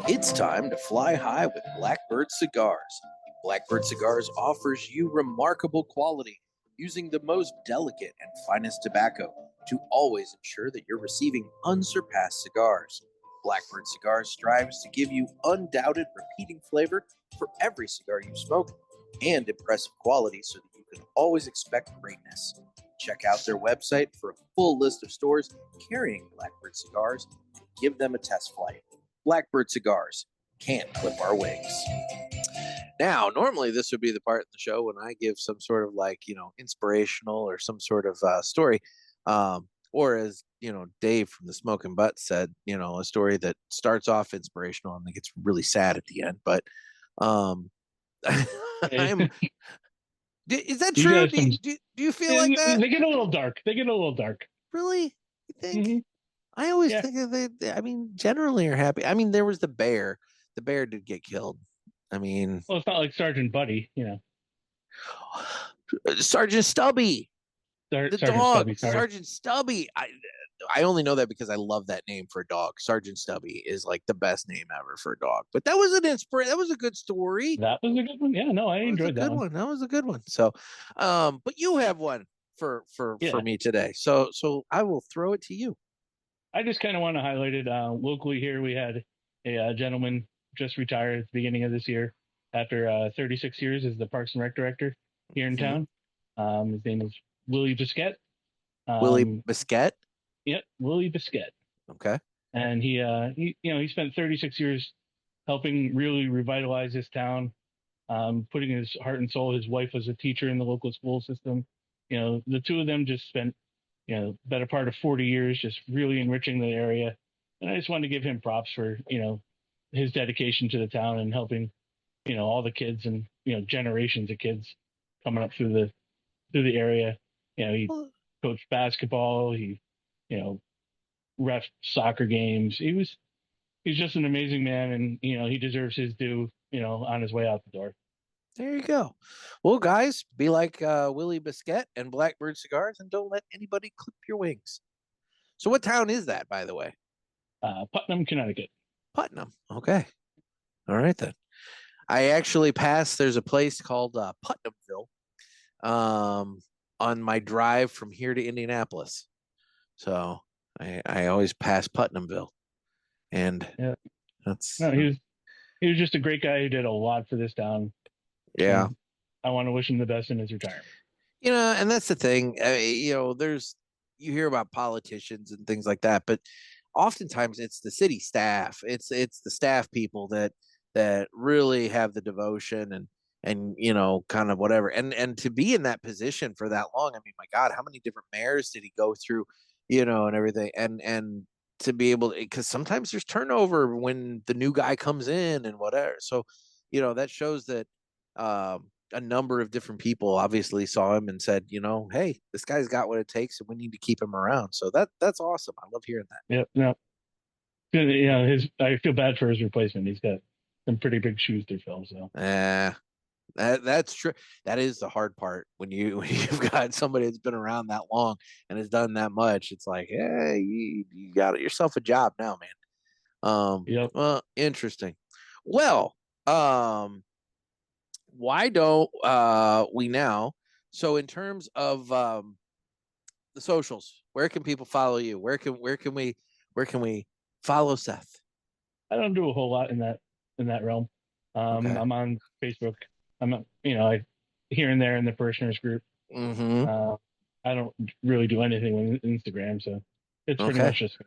It's time to fly high with Blackbird Cigars. Blackbird Cigars offers you remarkable quality using the most delicate and finest tobacco to always ensure that you're receiving unsurpassed cigars. Blackbird Cigars strives to give you undoubted repeating flavor for every cigar you smoke and impressive quality so that you can always expect greatness. Check out their website for a full list of stores carrying Blackbird Cigars and give them a test flight. Blackbird Cigars can't clip our wings. Now, normally this would be the part of the show when I give some sort of like, inspirational or some sort of story. Or as, Dave from the Smoking Butt said, a story that starts off inspirational and then gets really sad at the end. But is that true? Do you feel like that? They get a little dark. Really? You think? Mm-hmm. I always think that generally are happy. I mean, there was the bear. The bear did get killed. I mean, well, it's not like Sergeant Buddy, Sergeant Stubby, the Sergeant dog, Stubby, Sergeant Stubby. I only know that because I love that name for a dog. Sergeant Stubby is like the best name ever for a dog. But that was that was a good story. That was a good one. Yeah, no, I enjoyed that one. That was a good one. So, but you have one for me today. So I will throw it to you. I just kind of want to highlight it. Locally here, we had a gentleman just retired at the beginning of this year after 36 years as the Parks and Rec director here in town. His name is Willie Biscuit. Willie Biscuit? Yep, Willie Biscuit. Okay. And he spent 36 years helping really revitalize this town, putting his heart and soul. His wife was a teacher in the local school system. The two of them just spent better part of 40 years just really enriching the area. And I just wanted to give him props for, his dedication to the town and helping, all the kids and, generations of kids coming up through the area. He coached basketball. He, ref soccer games. He's just an amazing man, and, he deserves his due, on his way out the door. There you go. Well, guys, be like Willie Biscuit and Blackbird Cigars and don't let anybody clip your wings. So what town is that, by the way? Putnam, Connecticut. Putnam. Okay. All right, then. I actually passed, there's a place called Putnamville on my drive from here to Indianapolis. So I always pass Putnamville. And he was just a great guy who did a lot for this town. Yeah. And I want to wish him the best in his retirement. And that's the thing. You hear about politicians and things like that, but oftentimes it's the city staff. It's the staff people that really have the devotion and kind of whatever. And to be in that position for that long, I mean, my God, how many different mayors did he go through, and everything, and to be able to, because sometimes there's turnover when the new guy comes in and whatever. So, that shows that a number of different people obviously saw him and said, hey, this guy's got what it takes and we need to keep him around. So that's awesome. I love hearing that. Yep. No. I feel bad for his replacement. He's got some pretty big shoes to fill. So that's true. That is the hard part when you've got somebody that's been around that long and has done that much. It's like, hey, you got yourself a job now, man. Yep. Well, interesting. Well, why don't we now? So in terms of the socials, where can people follow you? Where can we follow Seth? I don't do a whole lot in that realm. Okay. I'm on Facebook. I'm here and there in the Parishioners group. Mm-hmm. I don't really do anything with Instagram, so it's pretty much just.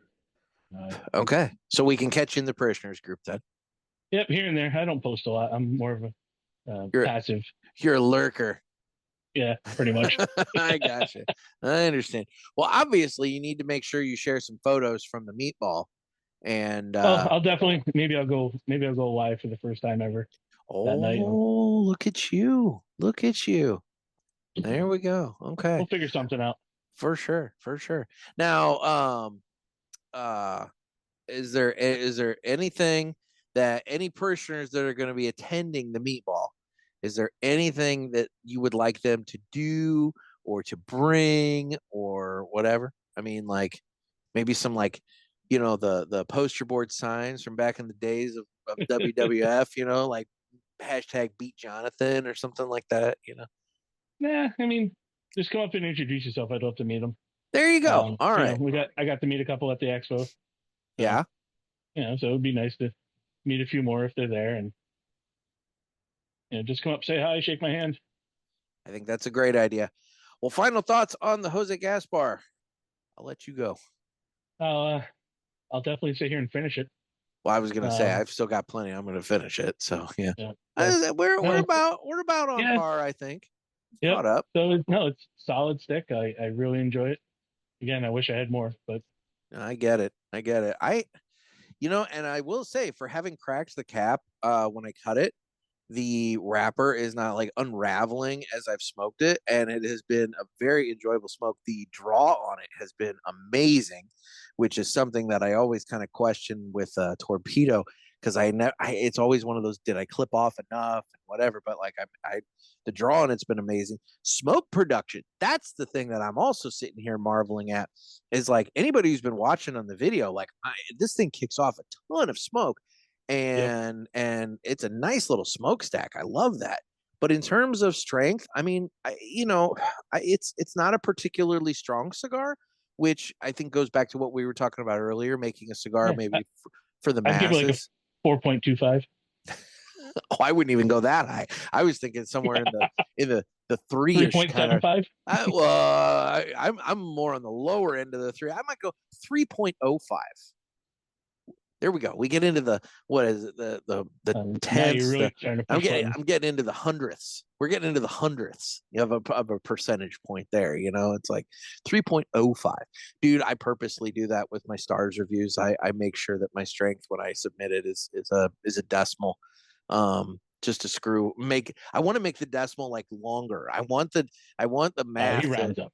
Okay, so we can catch you in the Parishioners group then. Yep, here and there. I don't post a lot. I'm more of a passive. You're a lurker. Yeah, pretty much. I gotcha. I understand. Well, obviously, you need to make sure you share some photos from the meatball. And I'll definitely maybe I'll go live for the first time ever that night. look at you! Look at you! There we go. Okay, We'll figure something out. for sure, for sure. Now, is there anything that any parishioners that are going to be attending the meatball? Is there anything that you would like them to do or to bring or whatever? I mean, like maybe some like, the poster board signs from back in the days of WWF, like hashtag beat Jonathan or something like that. Nah, I mean, just come up and introduce yourself. I'd love to meet them. There you go. All right. I got to meet a couple at the expo. Yeah. So it would be nice to meet a few more if they're there, and just come up, say hi, shake my hand. I think that's a great idea. Well, final thoughts on the Jose Gaspar. I'll let you go. I'll definitely sit here and finish it. Well, I was gonna say I've still got plenty. I'm gonna finish it. So yeah. We're about on par, I think. Yeah. Caught up. So it's solid stick. I really enjoy it. Again, I wish I had more, but I get it. And I will say, for having cracked the cap when I cut it, the wrapper is not like unraveling as I've smoked it, and it has been a very enjoyable smoke. The draw on it has been amazing, which is something that I always kind of question with Torpedo, because it's always one of those, did I clip off enough and whatever, but like the draw on it's been amazing. Smoke production, that's the thing that I'm also sitting here marveling at, is like anybody who's been watching on the video, like this thing kicks off a ton of smoke. And it's a nice little smokestack. I love that. But in terms of strength, I mean, it's not a particularly strong cigar, which I think goes back to what we were talking about earlier, making a cigar maybe for the masses. I'd give it like a 4.25. Oh, I wouldn't even go that high. I was thinking somewhere in the 3-ish kind of. 3.75. I'm more on the lower end of the 3. I might go 3.05. There we go. We get into the tenths. Really I'm getting into the hundredths. We're getting into the hundredths of a percentage point there. It's like 3.05. Dude, I purposely do that with my stars reviews. I make sure that my strength when I submit it is a decimal. Just to I want to make the decimal like longer. I want the math. He rounds up.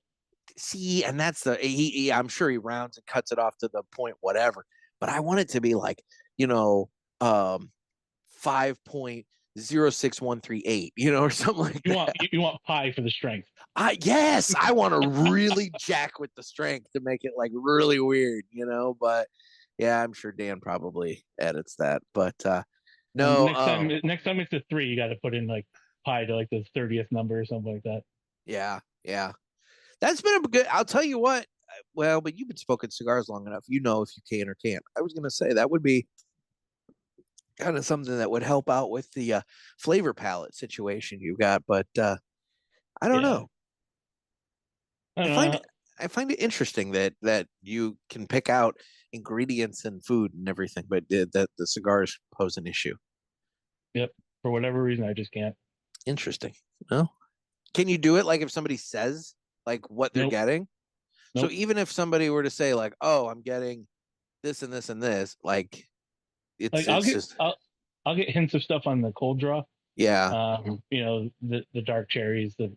See, and that's I'm sure he rounds and cuts it off to the point, whatever. But I want it to be like, 5.06138, or something like that. You want pi for the strength. Yes, I want to really jack with the strength to make it like really weird, but yeah, I'm sure Dan probably edits that. But no. Next time it's a 3, you got to put in like pi to like the 30th number or something like that. Yeah. That's been a good, I'll tell you what. Well, but you've been smoking cigars long enough. If you can or can't. I was going to say that would be kind of something that would help out with the flavor palette situation you got. But I don't know. I find it interesting that you can pick out ingredients and food and everything, but that the cigars pose an issue. Yep. For whatever reason, I just can't. Interesting. No. Can you do it like if somebody says like what they're getting? Nope. So even if somebody were to say like, "Oh, I'm getting this and this and this," like I'll get hints of stuff on the cold draw. Yeah. The dark cherries, a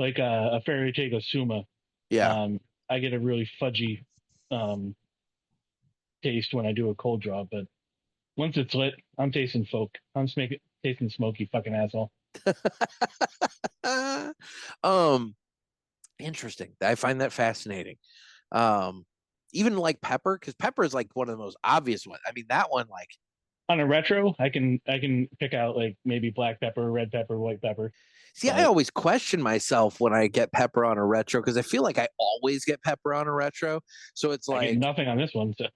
Fairy Tego Suma. Yeah. I get a really fudgy taste when I do a cold draw, but once it's lit, I'm tasting folk. I'm tasting smoky, fucking asshole. Interesting. I find that fascinating. Even like pepper, because pepper is like one of the most obvious ones. I mean, that one, like on a retro, I can pick out like maybe black pepper, red pepper, white pepper. See, I always question myself when I get pepper on a retro, because I feel like I always get pepper on a retro. So it's like nothing on this one. So.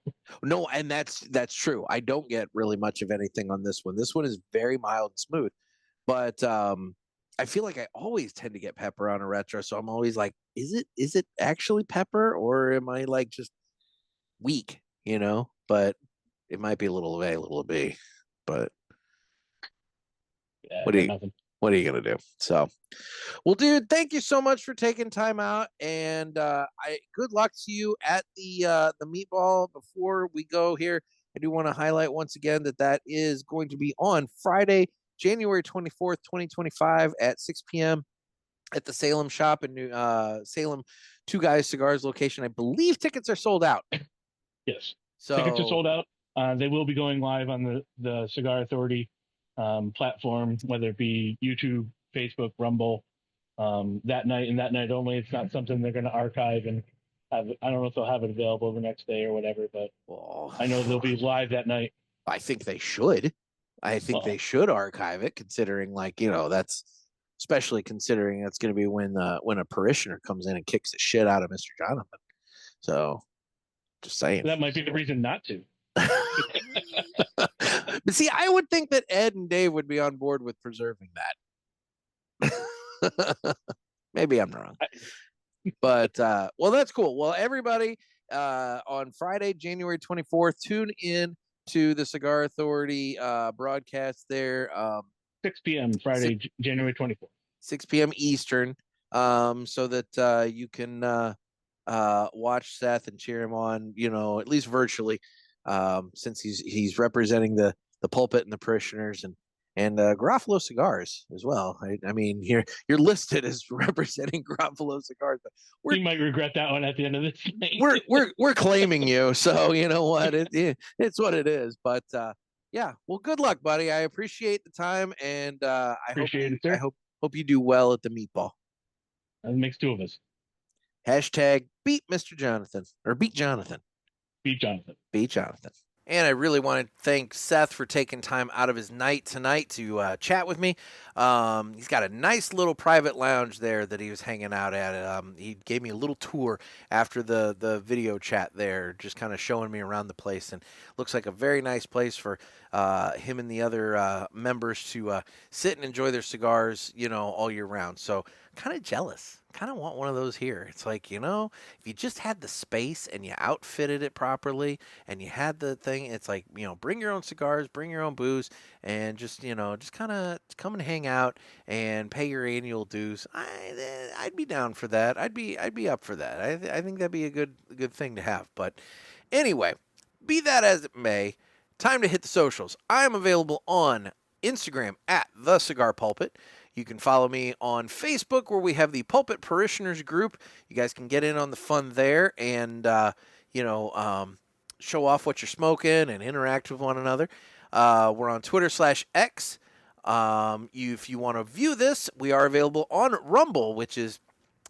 No, and that's true. I don't get really much of anything on this one. This one is very mild and smooth, but I feel like I always tend to get pepper on a retro. So I'm always like, is it actually pepper, or am I like just weak? But it might be a little A, a little B. But yeah, what do you? Nothing. what are you going to do? So, well, dude, thank you so much for taking time out, and good luck to you at the meatball. Before we go here, I do want to highlight once again that is going to be on Friday, January 24th, 2025 at 6 p.m. at the Salem shop in Salem Two Guys Cigars location. I believe tickets are sold out. Yes. So Tickets are sold out. They will be going live on the Cigar Authority platform, whether it be YouTube, Facebook, Rumble, that night and that night only. It's not something they're going to archive and have. I don't know if they'll have it available the next day or whatever, but I know they'll be live that night. I think they should. I think they should archive it, considering, like, that's especially considering that's going to be when a parishioner comes in and kicks the shit out of Mr. Jonathan. So, just saying. That might be the reason not to. But see, I would think that Ed and Dave would be on board with preserving that. Maybe I'm wrong. But well, that's cool. Well, everybody, on Friday, January 24th, tune in to the Cigar Authority broadcast there. 6 p.m. Friday, January 24th. 6 p.m. Eastern, so that you can watch Seth and cheer him on, at least virtually, since he's representing the pulpit and the parishioners and Garofalo Cigars as well. I mean, you're listed as representing Garofalo Cigars, but you might regret that one at the end of this thing. we're claiming you, so you know what, it's what it is. But yeah, well, good luck, buddy. I appreciate the time, and I hope you do well at the meatball. That makes two of us. Hashtag beat Mr. Jonathan, or beat Jonathan. Beat Jonathan. Beat Jonathan. And I really want to thank Seth for taking time out of his night tonight to chat with me. He's got a nice little private lounge there that he was hanging out at. He gave me a little tour after the video chat there, just kind of showing me around the place. And looks like a very nice place for him and the other members to sit and enjoy their cigars, all year round. So kind of jealous. Kind of want one of those here. It's like, if you just had the space and you outfitted it properly and you had the thing, it's like, bring your own cigars, bring your own booze, and just kind of come and hang out and pay your annual dues. I'd be down for that. I'd be up for that. I think that'd be a good thing to have. But anyway, be that as it may, time to hit the socials. I am available on Instagram at The Cigar Pulpit. You can follow me on Facebook, where we have the Pulpit Parishioners group. You guys can get in on the fun there and, show off what you're smoking and interact with one another. We're on Twitter/X. If you want to view this, we are available on Rumble, which is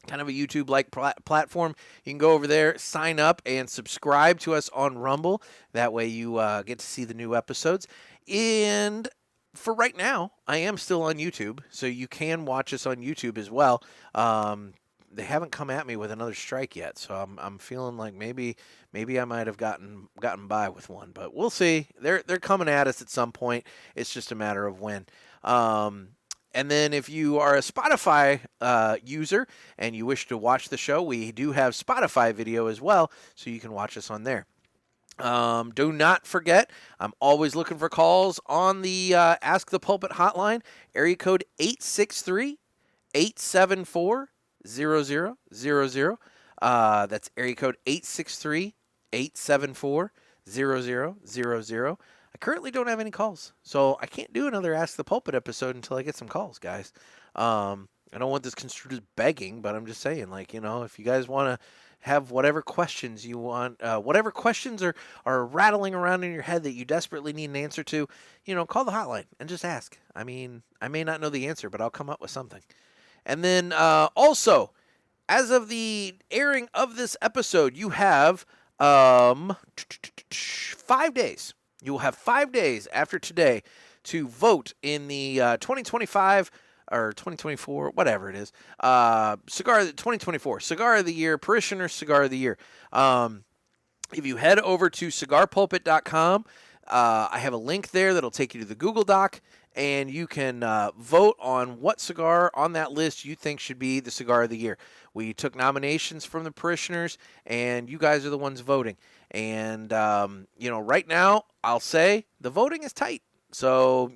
kind of a YouTube-like platform. You can go over there, sign up, and subscribe to us on Rumble. That way you get to see the new episodes. And for right now, I am still on YouTube, so you can watch us on YouTube as well. They haven't come at me with another strike yet, so I'm feeling like maybe I might have gotten by with one, but we'll see. They're coming at us at some point. It's just a matter of when. And then if you are a Spotify user and you wish to watch the show, we do have Spotify video as well, so you can watch us on there. Do not forget, I'm always looking for calls on the Ask the Pulpit hotline, area code 863-874-0000. That's area code 863-874-0000. I currently don't have any calls, so I can't do another Ask the Pulpit episode until I get some calls, guys. I don't want this construed as begging, but I'm just saying, if you guys want to have whatever questions you want, whatever questions are rattling around in your head that you desperately need an answer to, call the hotline and just ask. I mean, I may not know the answer, but I'll come up with something. And then also, as of the airing of this episode, you have 5 days. You will have 5 days after today to vote in the 2025 or 2024, whatever it is, Cigar 2024, Cigar of the Year, Parishioner Cigar of the Year. If you head over to cigarpulpit.com, I have a link there that'll take you to the Google Doc, and you can vote on what cigar on that list you think should be the Cigar of the Year. We took nominations from the parishioners, and you guys are the ones voting. And, right now, I'll say the voting is tight. So,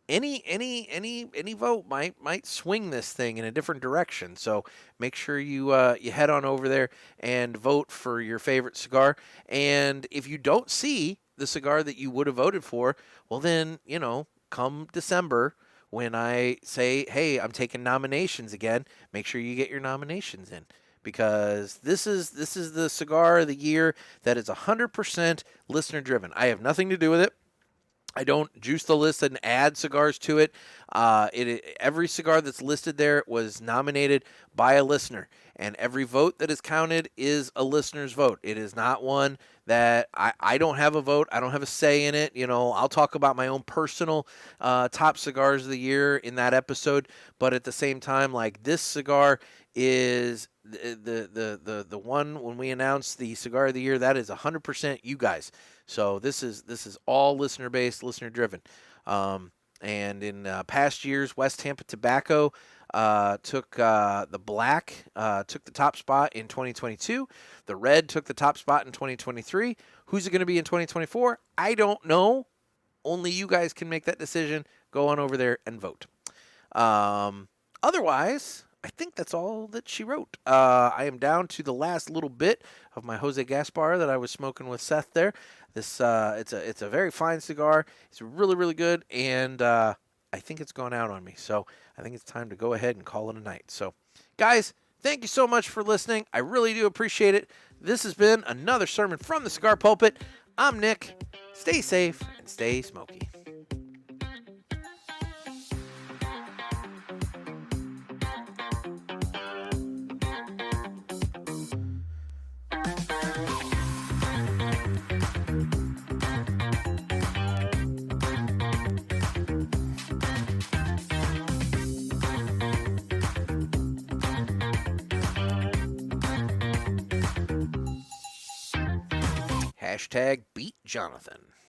any vote might swing this thing in a different direction. So make sure you you head on over there and vote for your favorite cigar. And if you don't see the cigar that you would have voted for, well then, come December when I say, "Hey, I'm taking nominations again," make sure you get your nominations in, because this is the cigar of the year that is 100% listener driven. I have nothing to do with it. I don't juice the list and add cigars to it. Every cigar that's listed there was nominated by a listener, and every vote that is counted is a listener's vote. It is not one that I don't have a vote. I don't have a say in it. I'll talk about my own personal top cigars of the year in that episode, but at the same time, like, this cigar is the one when we announce the cigar of the year, that is 100% you guys. So this is all listener based, listener driven. And in past years, West Tampa Tobacco took the black took the top spot in 2022. The red took the top spot in 2023. Who's it going to be in 2024? I don't know. Only you guys can make that decision. Go on over there and vote. Otherwise, I think that's all that she wrote. I am down to the last little bit of my Jose Gaspar that I was smoking with Seth there. This it's a very fine cigar. It's really, really good, and I think it's gone out on me. So I think it's time to go ahead and call it a night. So, guys, thank you so much for listening. I really do appreciate it. This has been another sermon from the Cigar Pulpit. I'm Nick. Stay safe and stay smoky. #BeatJonathan.